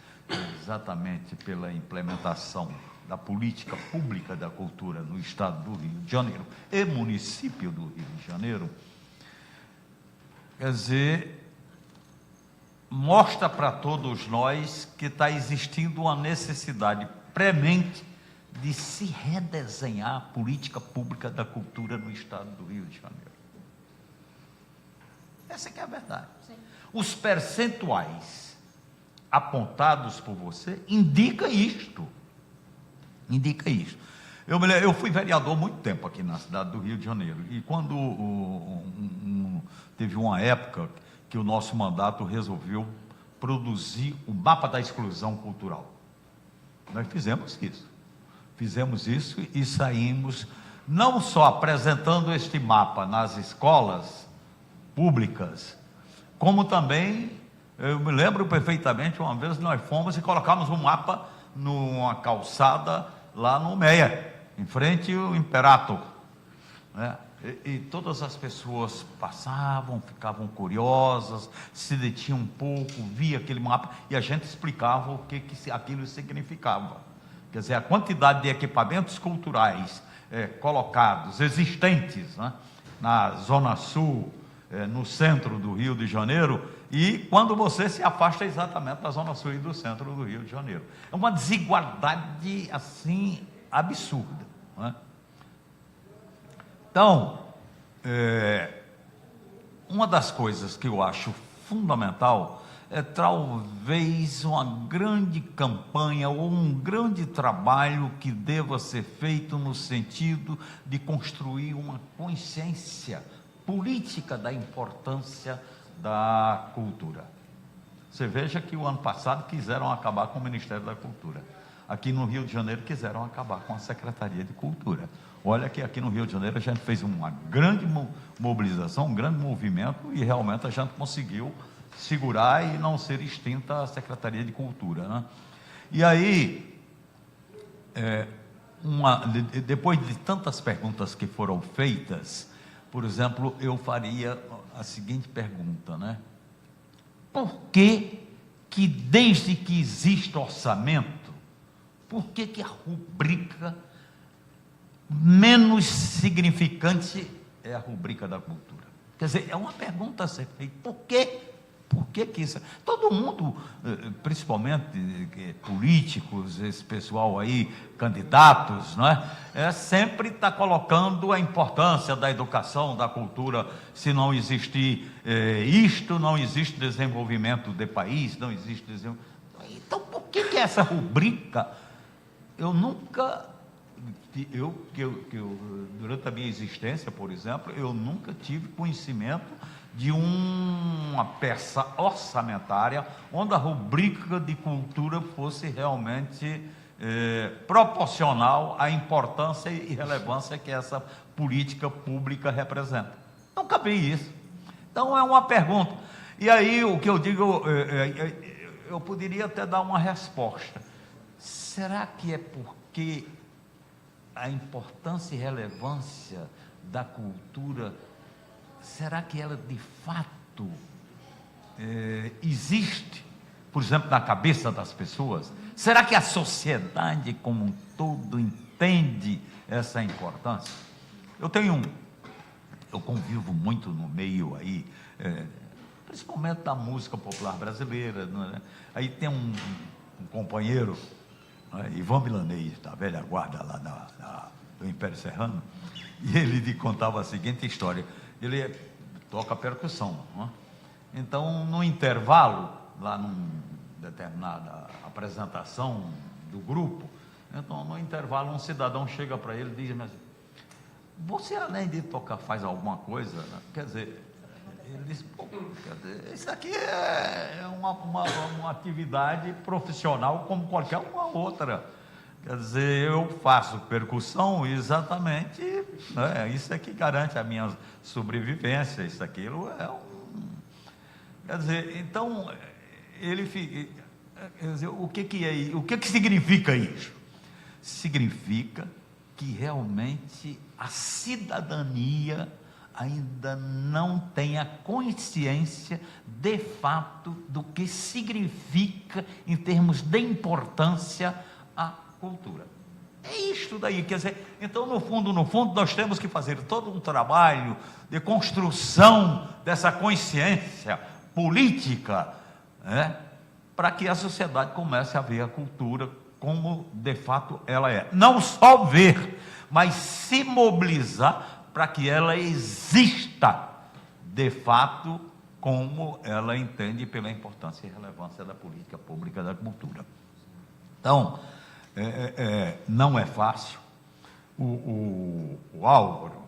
exatamente pela implementação da política pública da cultura no estado do Rio de Janeiro e município do Rio de Janeiro, quer dizer, mostra para todos nós que está existindo uma necessidade premente de se redesenhar a política pública da cultura no estado do Rio de Janeiro. Essa que é a verdade. Sim. Os percentuais apontados por você indicam isto. Indica isto. Eu fui vereador há muito tempo aqui na cidade do Rio de Janeiro, e quando teve uma época que o nosso mandato resolveu produzir o mapa da exclusão cultural. Nós fizemos isso e saímos não só apresentando este mapa nas escolas públicas, como também, eu me lembro perfeitamente, uma vez nós fomos e colocamos um mapa numa calçada lá no Meia, em frente ao Imperator, né? E todas as pessoas passavam, ficavam curiosas, se detinham um pouco, via aquele mapa e a gente explicava o que aquilo significava. Quer dizer, a quantidade de equipamentos culturais colocados, existentes, né, na Zona Sul, no centro do Rio de Janeiro, e quando você se afasta exatamente da Zona Sul e do centro do Rio de Janeiro. É uma desigualdade, assim, absurda, né? Então, uma das coisas que eu acho fundamental é talvez uma grande campanha ou um grande trabalho que deva ser feito no sentido de construir uma consciência política da importância da cultura. Você veja que o ano passado quiseram acabar com o Ministério da Cultura. Aqui no Rio de Janeiro quiseram acabar com a Secretaria de Cultura. Olha que aqui no Rio de Janeiro a gente fez uma grande mobilização, um grande movimento, e realmente a gente conseguiu segurar e não ser extinta a Secretaria de Cultura, né? E aí, depois de tantas perguntas que foram feitas, por exemplo, eu faria a seguinte pergunta, né? Por que desde que existe orçamento, por que a rubrica menos significante é a rubrica da cultura? Quer dizer, é uma pergunta a ser feita. por que isso? Todo mundo, principalmente políticos, esse pessoal aí, candidatos, não é? Sempre está colocando a importância da educação, da cultura. Se não existir isto, não existe desenvolvimento de país, não existe desenvolvimento. Então, por que essa rubrica? Eu nunca, durante a minha existência, por exemplo, eu nunca tive conhecimento de uma peça orçamentária onde a rubrica de cultura fosse realmente proporcional à importância e relevância que essa política pública representa. Nunca vi isso. Então, é uma pergunta. E aí, o que eu digo, eu poderia até dar uma resposta. Será que é porque a importância e relevância da cultura, será que ela de fato existe, por exemplo, na cabeça das pessoas? Será que a sociedade como um todo entende essa importância? Eu convivo muito no meio aí, principalmente da música popular brasileira, não é? Aí tem um companheiro, Ivan Milanês, da velha guarda lá do Império Serrano, e ele lhe contava a seguinte história. Ele toca percussão, não é? Então, no intervalo, lá numa determinada apresentação do grupo, então, no intervalo, um cidadão chega para ele e diz: mas você, além de tocar, faz alguma coisa? Né? Quer dizer, ele disse: pô, isso aqui é uma atividade profissional como qualquer uma outra. Quer dizer, eu faço percussão exatamente, né? Isso é que garante a minha sobrevivência, isso, aquilo Quer dizer, então, quer dizer, o que significa isso? Significa que realmente a cidadania ainda não tem a consciência de fato do que significa em termos de importância a cultura. É isto daí, quer dizer, então no fundo, nós temos que fazer todo um trabalho de construção dessa consciência política, né, para que a sociedade comece a ver a cultura como de fato ela é. Não só ver, mas se mobilizar para que ela exista de fato como ela entende pela importância e relevância da política pública da cultura. Então, não é fácil. O Álvaro,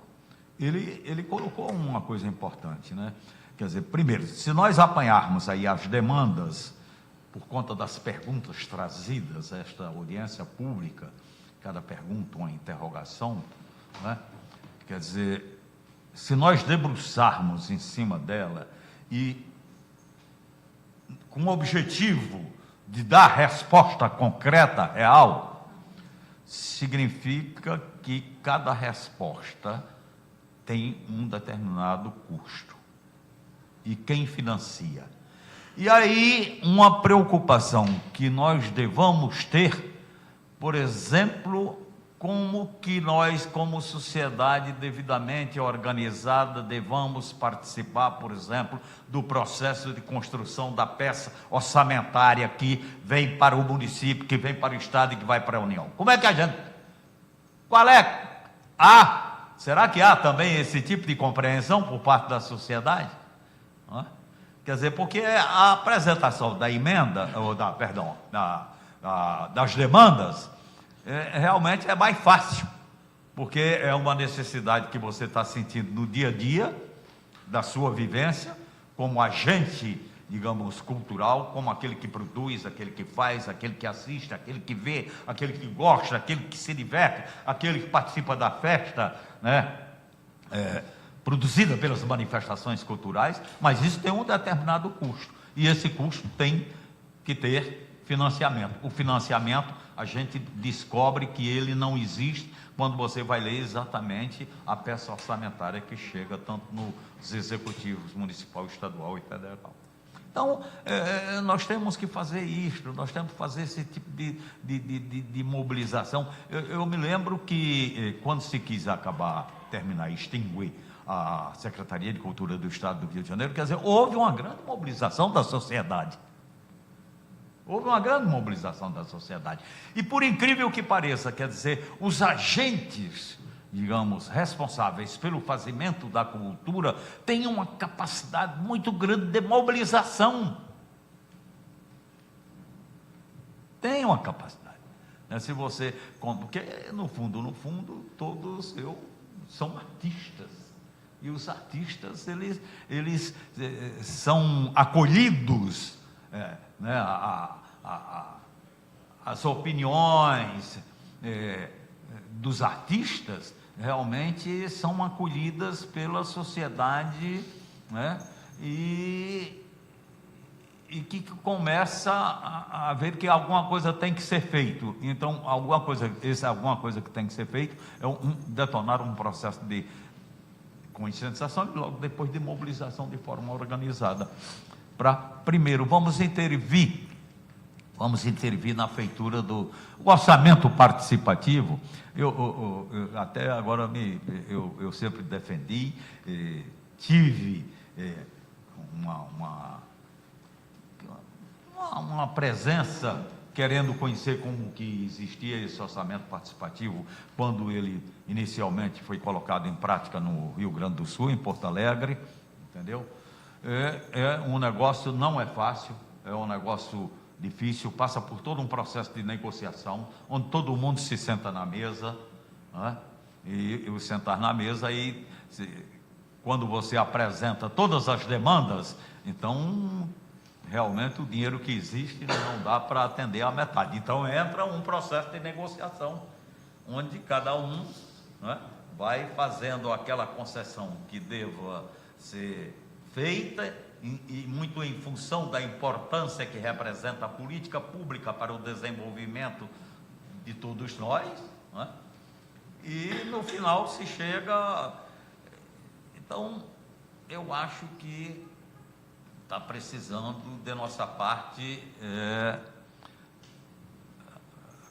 ele colocou uma coisa importante, né? Quer dizer, primeiro, se nós apanharmos aí as demandas por conta das perguntas trazidas a esta audiência pública, cada pergunta uma interrogação, né? Quer dizer, se nós debruçarmos em cima dela e com o objetivo de dar resposta concreta, real, significa que cada resposta tem um determinado custo. E quem financia? E aí, uma preocupação que nós devamos ter, por exemplo, como que nós, como sociedade devidamente organizada, devamos participar, por exemplo, do processo de construção da peça orçamentária que vem para o município, que vem para o Estado e que vai para a União. Como é que a gente... Será que há também esse tipo de compreensão por parte da sociedade? Não é? Quer dizer, porque a apresentação da emenda, das demandas, realmente é mais fácil, porque é uma necessidade que você está sentindo no dia a dia, da sua vivência, como agente, digamos, cultural, como aquele que produz, aquele que faz, aquele que assiste, aquele que vê, aquele que gosta, aquele que se diverte, aquele que participa da festa, né? Produzida pelas manifestações culturais, mas isso tem um determinado custo, e esse custo tem que ter financiamento. O financiamento, a gente descobre que ele não existe quando você vai ler exatamente a peça orçamentária que chega tanto nos executivos municipal, estadual e federal. Então, nós temos que fazer isto, nós temos que fazer esse tipo de mobilização. Eu me lembro que, quando se quis terminar, extinguir a Secretaria de Cultura do Estado do Rio de Janeiro. Quer dizer, houve uma grande mobilização da sociedade. Houve uma grande mobilização da sociedade. E por incrível que pareça, quer dizer, os agentes, digamos, responsáveis pelo fazimento da cultura têm uma capacidade muito grande de mobilização. Tem uma capacidade. Se você, porque no fundo, todos são artistas. E os artistas, eles são acolhidos, né, as opiniões dos artistas realmente são acolhidas pela sociedade, né, e que começa a ver que alguma coisa tem que ser feito. Então, alguma coisa que tem que ser feito é detonar um processo de conscientização e logo depois de mobilização de forma organizada. Primeiro, vamos intervir na feitura do orçamento participativo. Eu até agora eu sempre defendi, tive uma presença querendo conhecer como que existia esse orçamento participativo quando ele inicialmente foi colocado em prática no Rio Grande do Sul, em Porto Alegre, entendeu? Um negócio, não é fácil, é um negócio difícil, passa por todo um processo de negociação, onde todo mundo se senta na mesa, né? E o sentar na mesa, aí, quando você apresenta todas as demandas, então realmente o dinheiro que existe não dá para atender a metade. Então entra um processo de negociação, onde cada um, né, vai fazendo aquela concessão que deva ser feita, e muito em função da importância que representa a política pública para o desenvolvimento de todos nós, né? E no final se chega. Então, eu acho que está precisando de nossa parte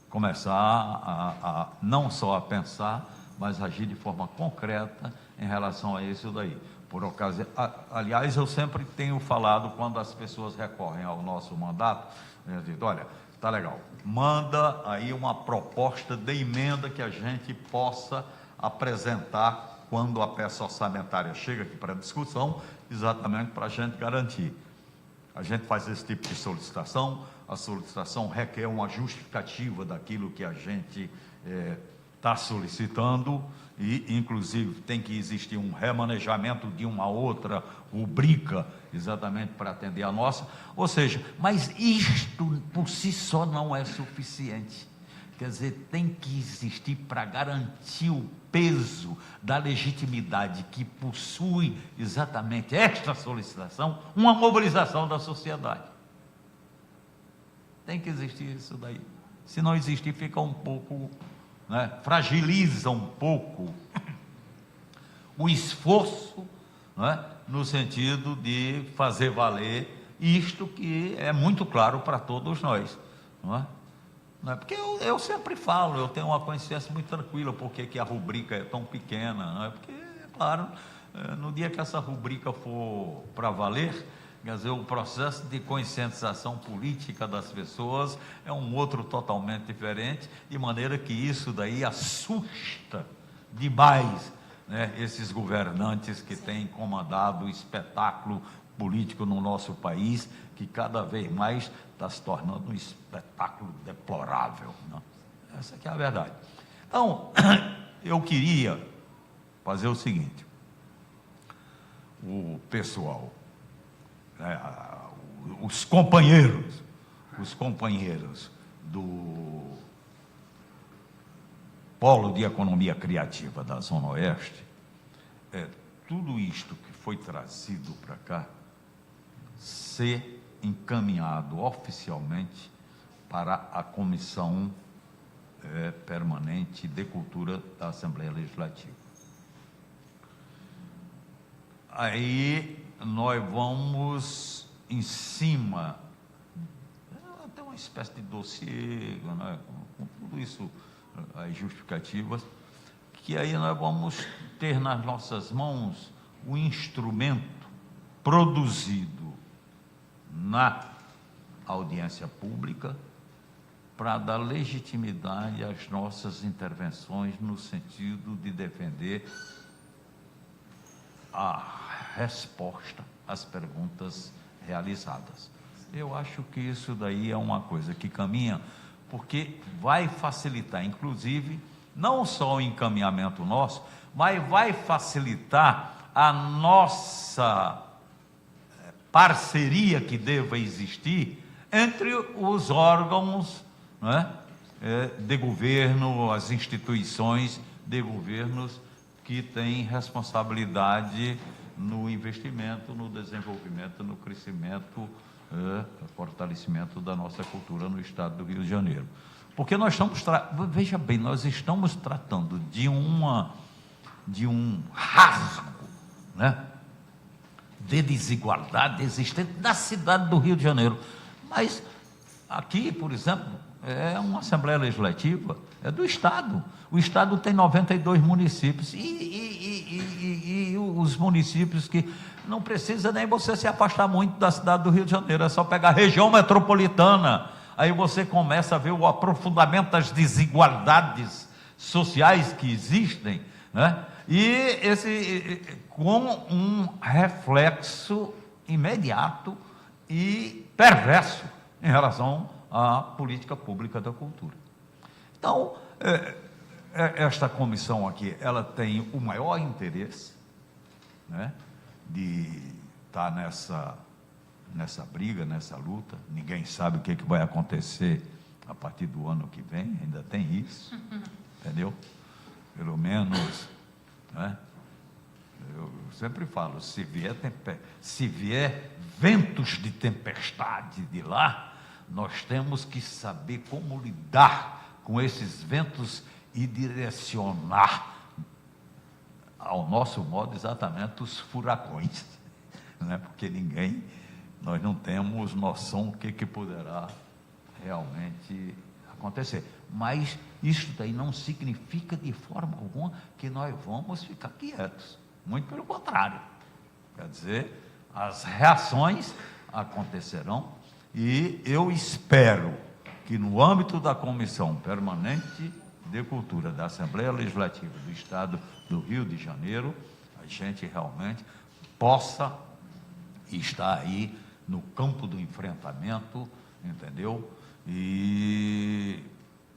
começar a não só a pensar, mas agir de forma concreta em relação a isso daí. Por ocasião, aliás, eu sempre tenho falado, quando as pessoas recorrem ao nosso mandato, eu digo: olha, tá legal, manda aí uma proposta de emenda que a gente possa apresentar quando a peça orçamentária chega aqui para discussão, exatamente para a gente garantir. A gente faz esse tipo de solicitação, a solicitação requer uma justificativa daquilo que a gente está solicitando, e inclusive tem que existir um remanejamento de uma outra rubrica, exatamente para atender a nossa. Ou seja, mas isto por si só não é suficiente. Quer dizer, tem que existir, para garantir o peso da legitimidade que possui exatamente esta solicitação, uma mobilização da sociedade. Tem que existir isso daí. Se não existir, fica um pouco, né, fragiliza um pouco o esforço, né, no sentido de fazer valer isto que é muito claro para todos nós, não é? Porque eu sempre falo, eu tenho uma consciência muito tranquila porque que a rubrica é tão pequena, não é? Porque, claro, no dia que essa rubrica for para valer, quer dizer, o processo de conscientização política das pessoas é um outro totalmente diferente, de maneira que isso daí assusta demais, né, esses governantes que têm comandado o espetáculo político no nosso país, que cada vez mais está se tornando um espetáculo deplorável, não? Essa que é a verdade. Então, eu queria fazer o seguinte: o pessoal, né, os companheiros do Polo de Economia Criativa da Zona Oeste, tudo isto que foi trazido para cá, ser encaminhado oficialmente para a Comissão Permanente de Cultura da Assembleia Legislativa. Aí nós vamos, em cima, até uma espécie de dossiê, né, com tudo isso, as justificativas, que aí nós vamos ter nas nossas mãos o instrumento produzido na audiência pública para dar legitimidade às nossas intervenções no sentido de defender a resposta às perguntas realizadas. Eu acho que isso daí é uma coisa que caminha, porque vai facilitar, inclusive, não só o encaminhamento nosso, mas vai facilitar a nossa parceria que deva existir entre os órgãos, né, de governo, as instituições de governos que têm responsabilidade no investimento, no desenvolvimento, no crescimento, fortalecimento da nossa cultura no estado do Rio de Janeiro. Porque nós estamos, veja bem, nós estamos tratando de um rasgo, né, de desigualdade existente na cidade do Rio de Janeiro. Mas aqui, por exemplo, é uma Assembleia Legislativa, é do Estado. O Estado tem 92 municípios e os municípios que não precisa nem você se afastar muito da cidade do Rio de Janeiro, é só pegar a região metropolitana, aí você começa a ver o aprofundamento das desigualdades sociais que existem, né? E com um reflexo imediato e perverso em relação à política pública da cultura. Então, esta comissão aqui, ela tem o maior interesse, né, de estar nessa briga, nessa luta. Ninguém sabe o que vai acontecer a partir do ano que vem, ainda tem isso, entendeu? Pelo menos, né? Eu sempre falo, se vier ventos de tempestade de lá, nós temos que saber como lidar com esses ventos e direcionar ao nosso modo exatamente os furacões, né? Porque nós não temos noção do que poderá realmente acontecer. Mas isso daí não significa de forma alguma que nós vamos ficar quietos. Muito pelo contrário. Quer dizer, as reações acontecerão e eu espero que no âmbito da Comissão Permanente de Cultura da Assembleia Legislativa do Estado do Rio de Janeiro, a gente realmente possa estar aí no campo do enfrentamento, entendeu? E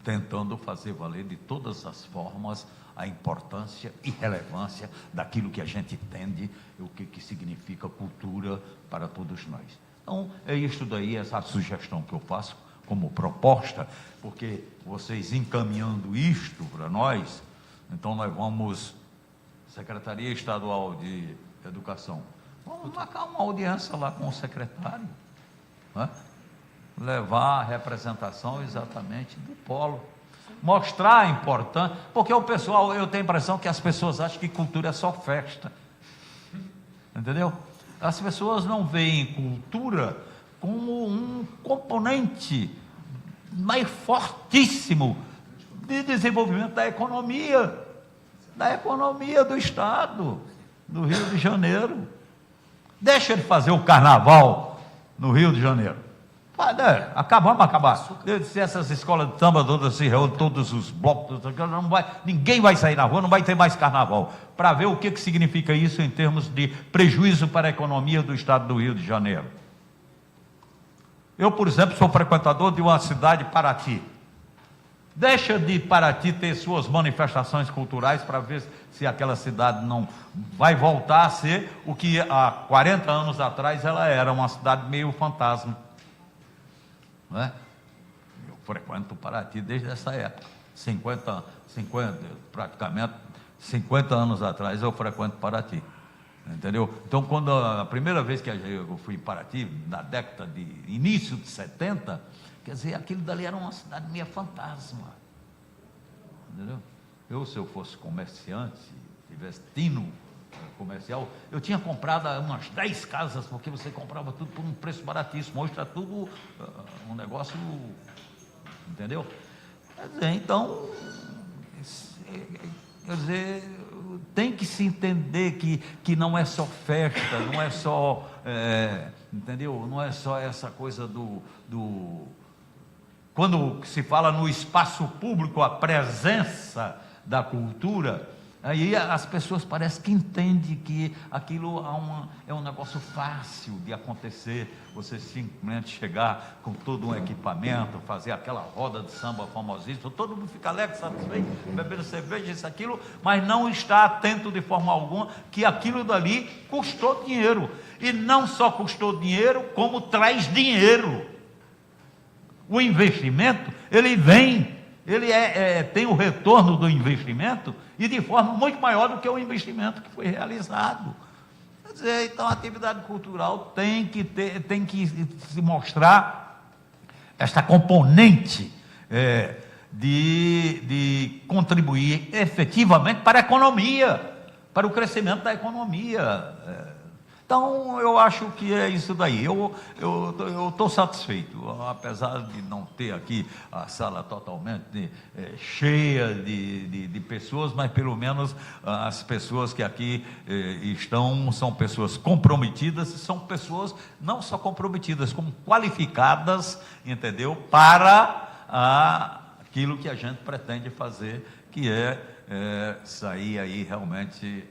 tentando fazer valer de todas as formas a importância e relevância daquilo que a gente entende, o que significa cultura para todos nós. Então, é isso daí, essa sugestão que eu faço como proposta, porque vocês encaminhando isto para nós, então nós vamos, Secretaria Estadual de Educação, vamos marcar uma audiência lá com o secretário, né? Levar a representação exatamente do polo, mostrar a importância, porque o pessoal, eu tenho a impressão que as pessoas acham que cultura é só festa, entendeu? As pessoas não veem cultura como um componente mais fortíssimo de desenvolvimento da economia do Estado, do Rio de Janeiro. Deixa de fazer o carnaval no Rio de Janeiro. Vamos acabar. Se essas escolas de samba todas se reúnem, todos os blocos, ninguém vai sair na rua, não vai ter mais carnaval. Para ver o que significa isso em termos de prejuízo para a economia do Estado do Rio de Janeiro. Eu, por exemplo, sou frequentador de uma cidade, Paraty. Deixa de Paraty ter suas manifestações culturais para ver se aquela cidade não vai voltar a ser o que há 40 anos atrás ela era, uma cidade meio fantasma. Não é? Eu frequento Paraty desde essa época, praticamente 50 anos atrás eu frequento Paraty, entendeu? Então, quando a primeira vez que eu fui em Paraty, na década de início de 70, quer dizer, aquilo dali era uma cidade meio fantasma, entendeu? Se eu fosse comerciante, tivesse tino comercial, eu tinha comprado umas 10 casas, porque você comprava tudo por um preço baratíssimo. Hoje está tudo um negócio, entendeu? Quer dizer, então, quer dizer, tem que se entender que não é só festa, não é só, entendeu? Não é só essa coisa quando se fala no espaço público, a presença da cultura, aí as pessoas parecem que entendem que aquilo é um negócio fácil de acontecer, você simplesmente chegar com todo um equipamento, fazer aquela roda de samba famosíssima, todo mundo fica alegre, satisfeito, bebendo cerveja, isso, aquilo, mas não está atento de forma alguma que aquilo dali custou dinheiro, e não só custou dinheiro, como traz dinheiro. O investimento, ele vem, ele tem o retorno do investimento e de forma muito maior do que o investimento que foi realizado. Quer dizer, então a atividade cultural tem que se mostrar esta componente de contribuir efetivamente para a economia, para o crescimento da economia. Então, eu acho que é isso daí. Eu estou satisfeito, apesar de não ter aqui a sala totalmente cheia de pessoas, mas pelo menos as pessoas que aqui estão são pessoas comprometidas, são pessoas não só comprometidas, como qualificadas, entendeu? Para aquilo que a gente pretende fazer, que é sair aí realmente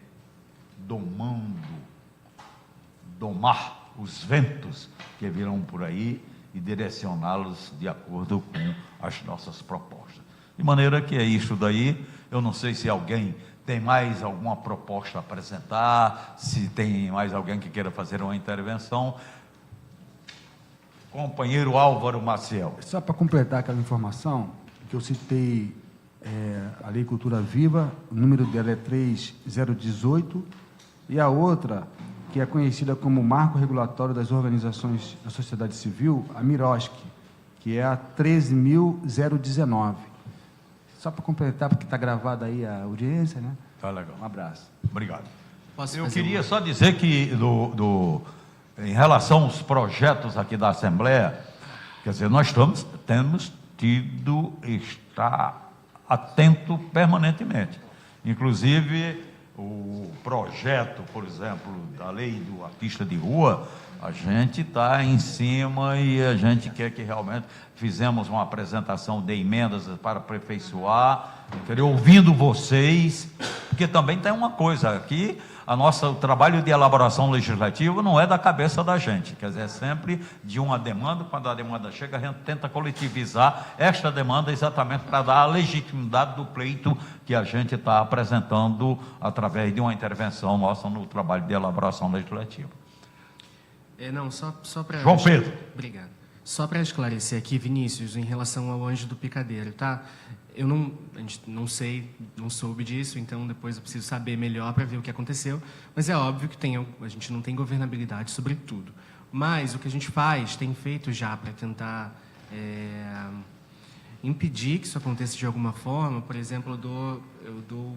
domar os ventos que virão por aí e direcioná-los de acordo com as nossas propostas. De maneira que é isso daí. Eu não sei se alguém tem mais alguma proposta a apresentar, se tem mais alguém que queira fazer uma intervenção. Companheiro Álvaro Maciel. Só para completar aquela informação, que eu citei a Lei Cultura Viva, o número dela é 3018, e a outra, que é conhecida como Marco Regulatório das Organizações da Sociedade Civil, a MIROSC, que é a 13.019. Só para completar, porque está gravada aí a audiência, né? Tá legal. Um abraço. Obrigado. Eu queria só dizer que, em relação aos projetos aqui da Assembleia, quer dizer, nós temos tido, estar atento permanentemente. Inclusive, o projeto, por exemplo, da lei do artista de rua, a gente está em cima e a gente quer que realmente fizemos uma apresentação de emendas para aperfeiçoar, entendeu? Ouvindo vocês, porque também tem uma coisa aqui, o trabalho de elaboração legislativa não é da cabeça da gente, quer dizer, é sempre de uma demanda. Quando a demanda chega, a gente tenta coletivizar esta demanda exatamente para dar a legitimidade do pleito que a gente está apresentando através de uma intervenção nossa no trabalho de elaboração legislativa. Só para... João Pedro. Obrigado. Só para esclarecer aqui, Vinícius, em relação ao Anjo do Picadeiro, tá? Eu não sei, não soube disso, então depois eu preciso saber melhor para ver o que aconteceu, mas é óbvio que a gente não tem governabilidade sobre tudo. Mas o que a gente tem feito já para tentar impedir que isso aconteça de alguma forma, por exemplo, eu dou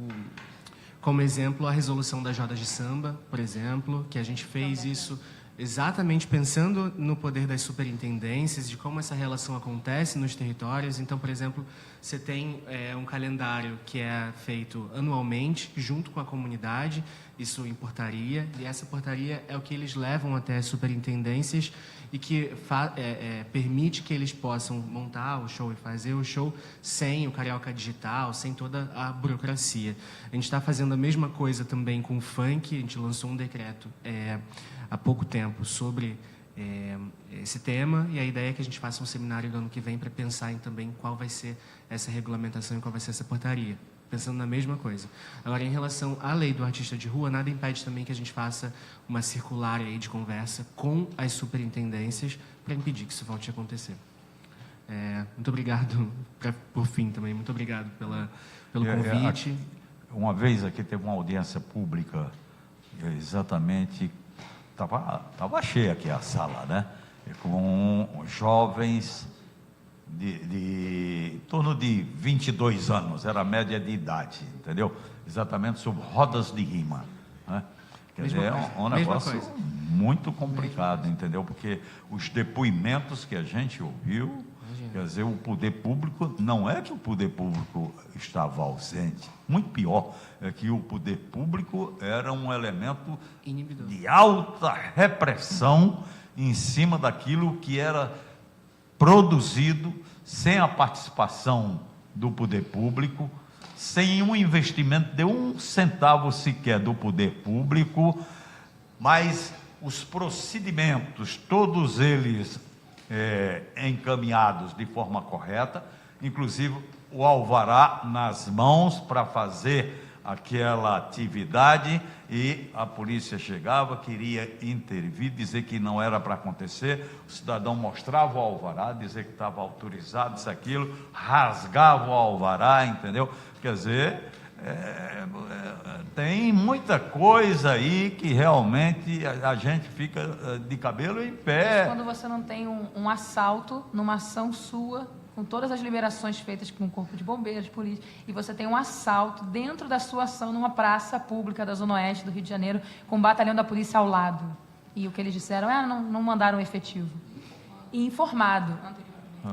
como exemplo a resolução das rodas de samba, por exemplo, que a gente fez isso exatamente pensando no poder das superintendências, de como essa relação acontece nos territórios. Então, por exemplo, você tem um calendário que é feito anualmente, junto com a comunidade, isso em portaria, e essa portaria é o que eles levam até as superintendências e que permite que eles possam montar o show e fazer o show sem o Carioca Digital, sem toda a burocracia. A gente está fazendo a mesma coisa também com o funk. A gente lançou um decreto há pouco tempo sobre esse tema, e a ideia é que a gente faça um seminário no ano que vem para pensar em também qual vai ser essa regulamentação e qual vai ser essa portaria, pensando na mesma coisa. Agora, em relação à lei do artista de rua, nada impede também que a gente faça uma circular aí de conversa com as superintendências para impedir que isso volte a acontecer. Muito obrigado, por fim também, muito obrigado pelo convite. Uma vez aqui teve uma audiência pública, exatamente, estava cheia aqui a sala, né? Com jovens de em torno de 22 anos, era a média de idade, entendeu? Exatamente sobre rodas de rima, né? Quer dizer, é um negócio muito complicado, entendeu? Porque os depoimentos que a gente ouviu, Quer dizer, o poder público, não é que o poder público estava ausente, muito pior, é que o poder público era um elemento Inibidor. de alta repressão em cima daquilo que era produzido sem a participação do poder público, sem um investimento de 1 centavo sequer do poder público, mas os procedimentos, todos eles encaminhados de forma correta, inclusive o alvará nas mãos para fazer aquela atividade, e a polícia chegava, queria intervir, dizer que não era para acontecer, o cidadão mostrava o alvará, dizer que estava autorizado, isso, aquilo, rasgava o alvará, entendeu? Quer dizer, tem muita coisa aí que realmente a gente fica de cabelo em pé. Quando você não tem um assalto numa ação sua, com todas as liberações feitas com o Corpo de Bombeiros, polícia, e você tem um assalto dentro da sua ação numa praça pública da Zona Oeste do Rio de Janeiro, com o batalhão da polícia ao lado. E o que eles disseram não mandaram efetivo. E informado.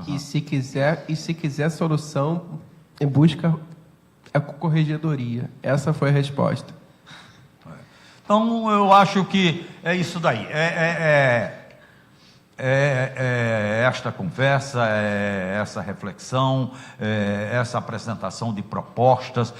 E se quiser solução, busca a corregedoria. Essa foi a resposta. Então, eu acho que é isso daí. Esta conversa, essa reflexão, essa apresentação de propostas,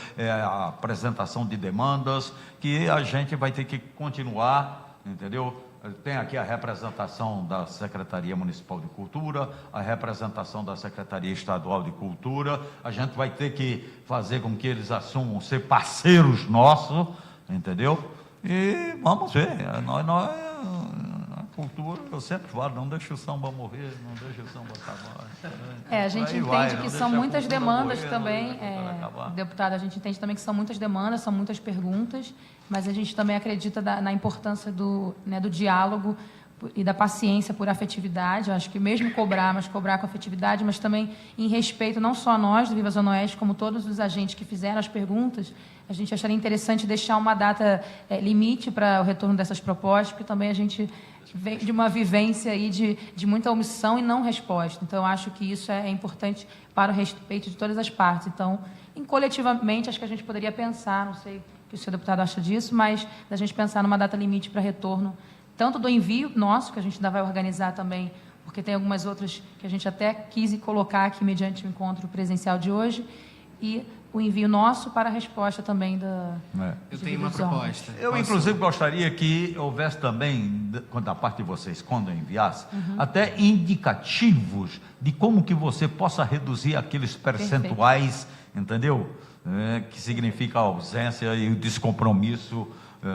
a apresentação de demandas, que a gente vai ter que continuar, entendeu? Tem aqui a representação da Secretaria Municipal de Cultura, a representação da Secretaria Estadual de Cultura. A gente vai ter que fazer com que eles assumam ser parceiros nossos, entendeu? E vamos ver. A cultura, eu sempre falo, não deixa o samba morrer, não deixa o samba acabar. A gente entende que são muitas demandas também, deputado, a gente entende também que são muitas demandas, são muitas perguntas, mas a gente também acredita na importância do diálogo e da paciência por afetividade. Eu acho que mesmo mas cobrar com afetividade, mas também em respeito não só a nós do Viva Zona Oeste, como todos os agentes que fizeram as perguntas, a gente acharia interessante deixar uma data limite para o retorno dessas propostas, porque também a gente vem de uma vivência aí de muita omissão e não resposta. Então, eu acho que isso é importante para o respeito de todas as partes. Então, coletivamente, acho que a gente poderia pensar, não sei o que o senhor deputado acha disso, mas da gente pensar numa data limite para retorno, tanto do envio nosso, que a gente ainda vai organizar também, porque tem algumas outras que a gente até quis colocar aqui mediante o encontro presencial de hoje, e o envio nosso para a resposta também da... Eu tenho uma proposta. Eu, inclusive, gostaria que houvesse também, da parte de vocês, quando eu enviasse, até indicativos de como que você possa reduzir aqueles percentuais, entendeu? Que significa a ausência e o descompromisso,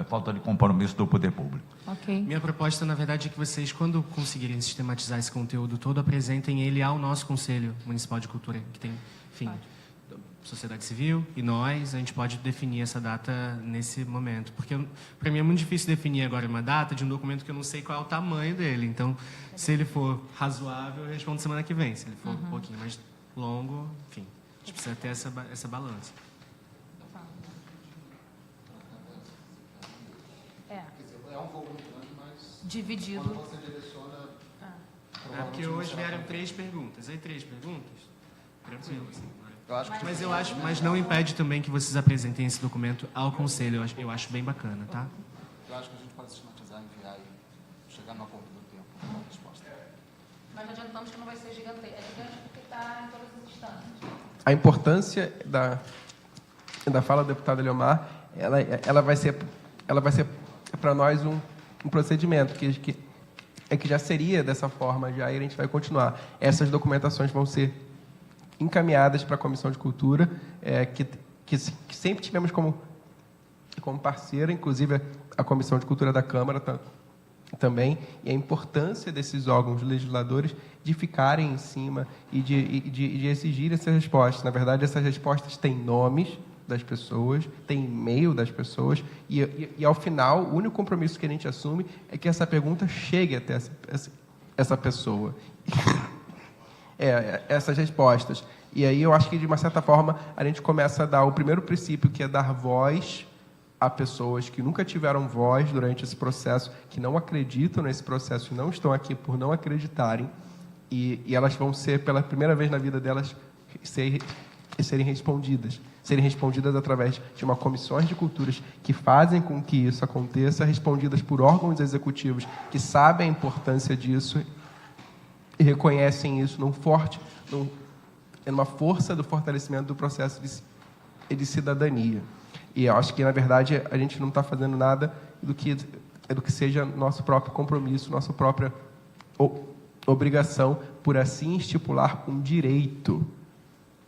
falta de compromisso do poder público. Ok. Minha proposta, na verdade, é que vocês, quando conseguirem sistematizar esse conteúdo todo, apresentem ele ao nosso Conselho Municipal de Cultura, que tem, enfim, sociedade civil e nós, a gente pode definir essa data nesse momento. Porque, para mim, é muito difícil definir agora uma data de um documento que eu não sei qual é o tamanho dele. Então, se ele for razoável, eu respondo semana que vem. Se ele for um pouquinho mais longo, enfim, a gente precisa ter essa balança. É um volume grande, mas dividido. quando você direciona... Porque hoje vieram 3 perguntas. Aí 3 perguntas? Tranquilo, assim. Mas não impede também que vocês apresentem esse documento ao Conselho. Eu acho bem bacana, tá? Eu acho que a gente pode sistematizar, enviar e chegar no acordo do tempo com a resposta. Mas adiantamos que não vai ser gigante. É gigante porque está em todas as instâncias. A importância da fala do deputado Eliomar, ela vai ser para nós um procedimento que já seria dessa forma, já, e a gente vai continuar. Essas documentações vão ser encaminhadas para a Comissão de Cultura, que sempre tivemos como parceira, inclusive a Comissão de Cultura da Câmara também, e a importância desses órgãos legisladores de ficarem em cima e de exigir essas respostas. Na verdade, essas respostas têm nomes das pessoas, tem e-mail das pessoas, e ao final, o único compromisso que a gente assume é que essa pergunta chegue até essa pessoa. Essas respostas. E aí eu acho que, de uma certa forma, a gente começa a dar o primeiro princípio, que é dar voz a pessoas que nunca tiveram voz durante esse processo, que não acreditam nesse processo e não estão aqui por não acreditarem. e elas vão ser, pela primeira vez na vida delas, serem respondidas através de uma comissões de culturas que fazem com que isso aconteça, respondidas por órgãos executivos que sabem a importância disso e reconhecem isso numa força do fortalecimento do processo de cidadania. E eu acho que, na verdade, a gente não está fazendo nada do que seja nosso próprio compromisso, nossa própria obrigação, por assim estipular um direito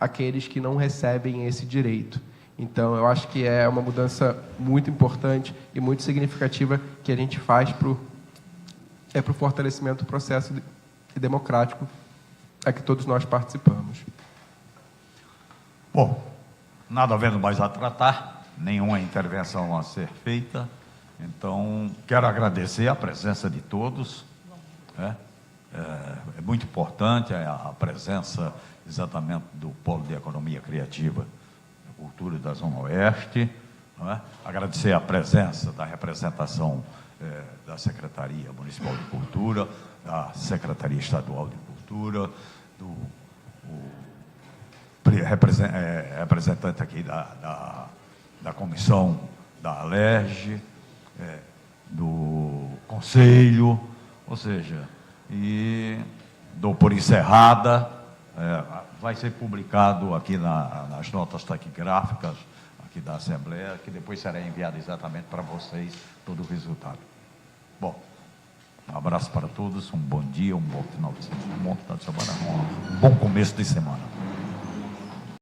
àqueles que não recebem esse direito. Então, eu acho que é uma mudança muito importante e muito significativa que a gente faz para o fortalecimento do processo democrático a que todos nós participamos. Bom, nada havendo mais a tratar, nenhuma intervenção a ser feita, então quero agradecer a presença de todos, né? É muito importante a presença exatamente do Polo de Economia Criativa e Cultura da Zona Oeste, não é? Agradecer a presença da representação da Secretaria Municipal de Cultura, da Secretaria Estadual de Cultura, do representante aqui da comissão da Alerj, do Conselho, ou seja, e dou por encerrada, vai ser publicado aqui nas notas taquigráficas aqui da Assembleia, que depois será enviado exatamente para vocês todo o resultado. Bom, um abraço para todos, um bom dia, um bom final de semana, um bom começo de semana.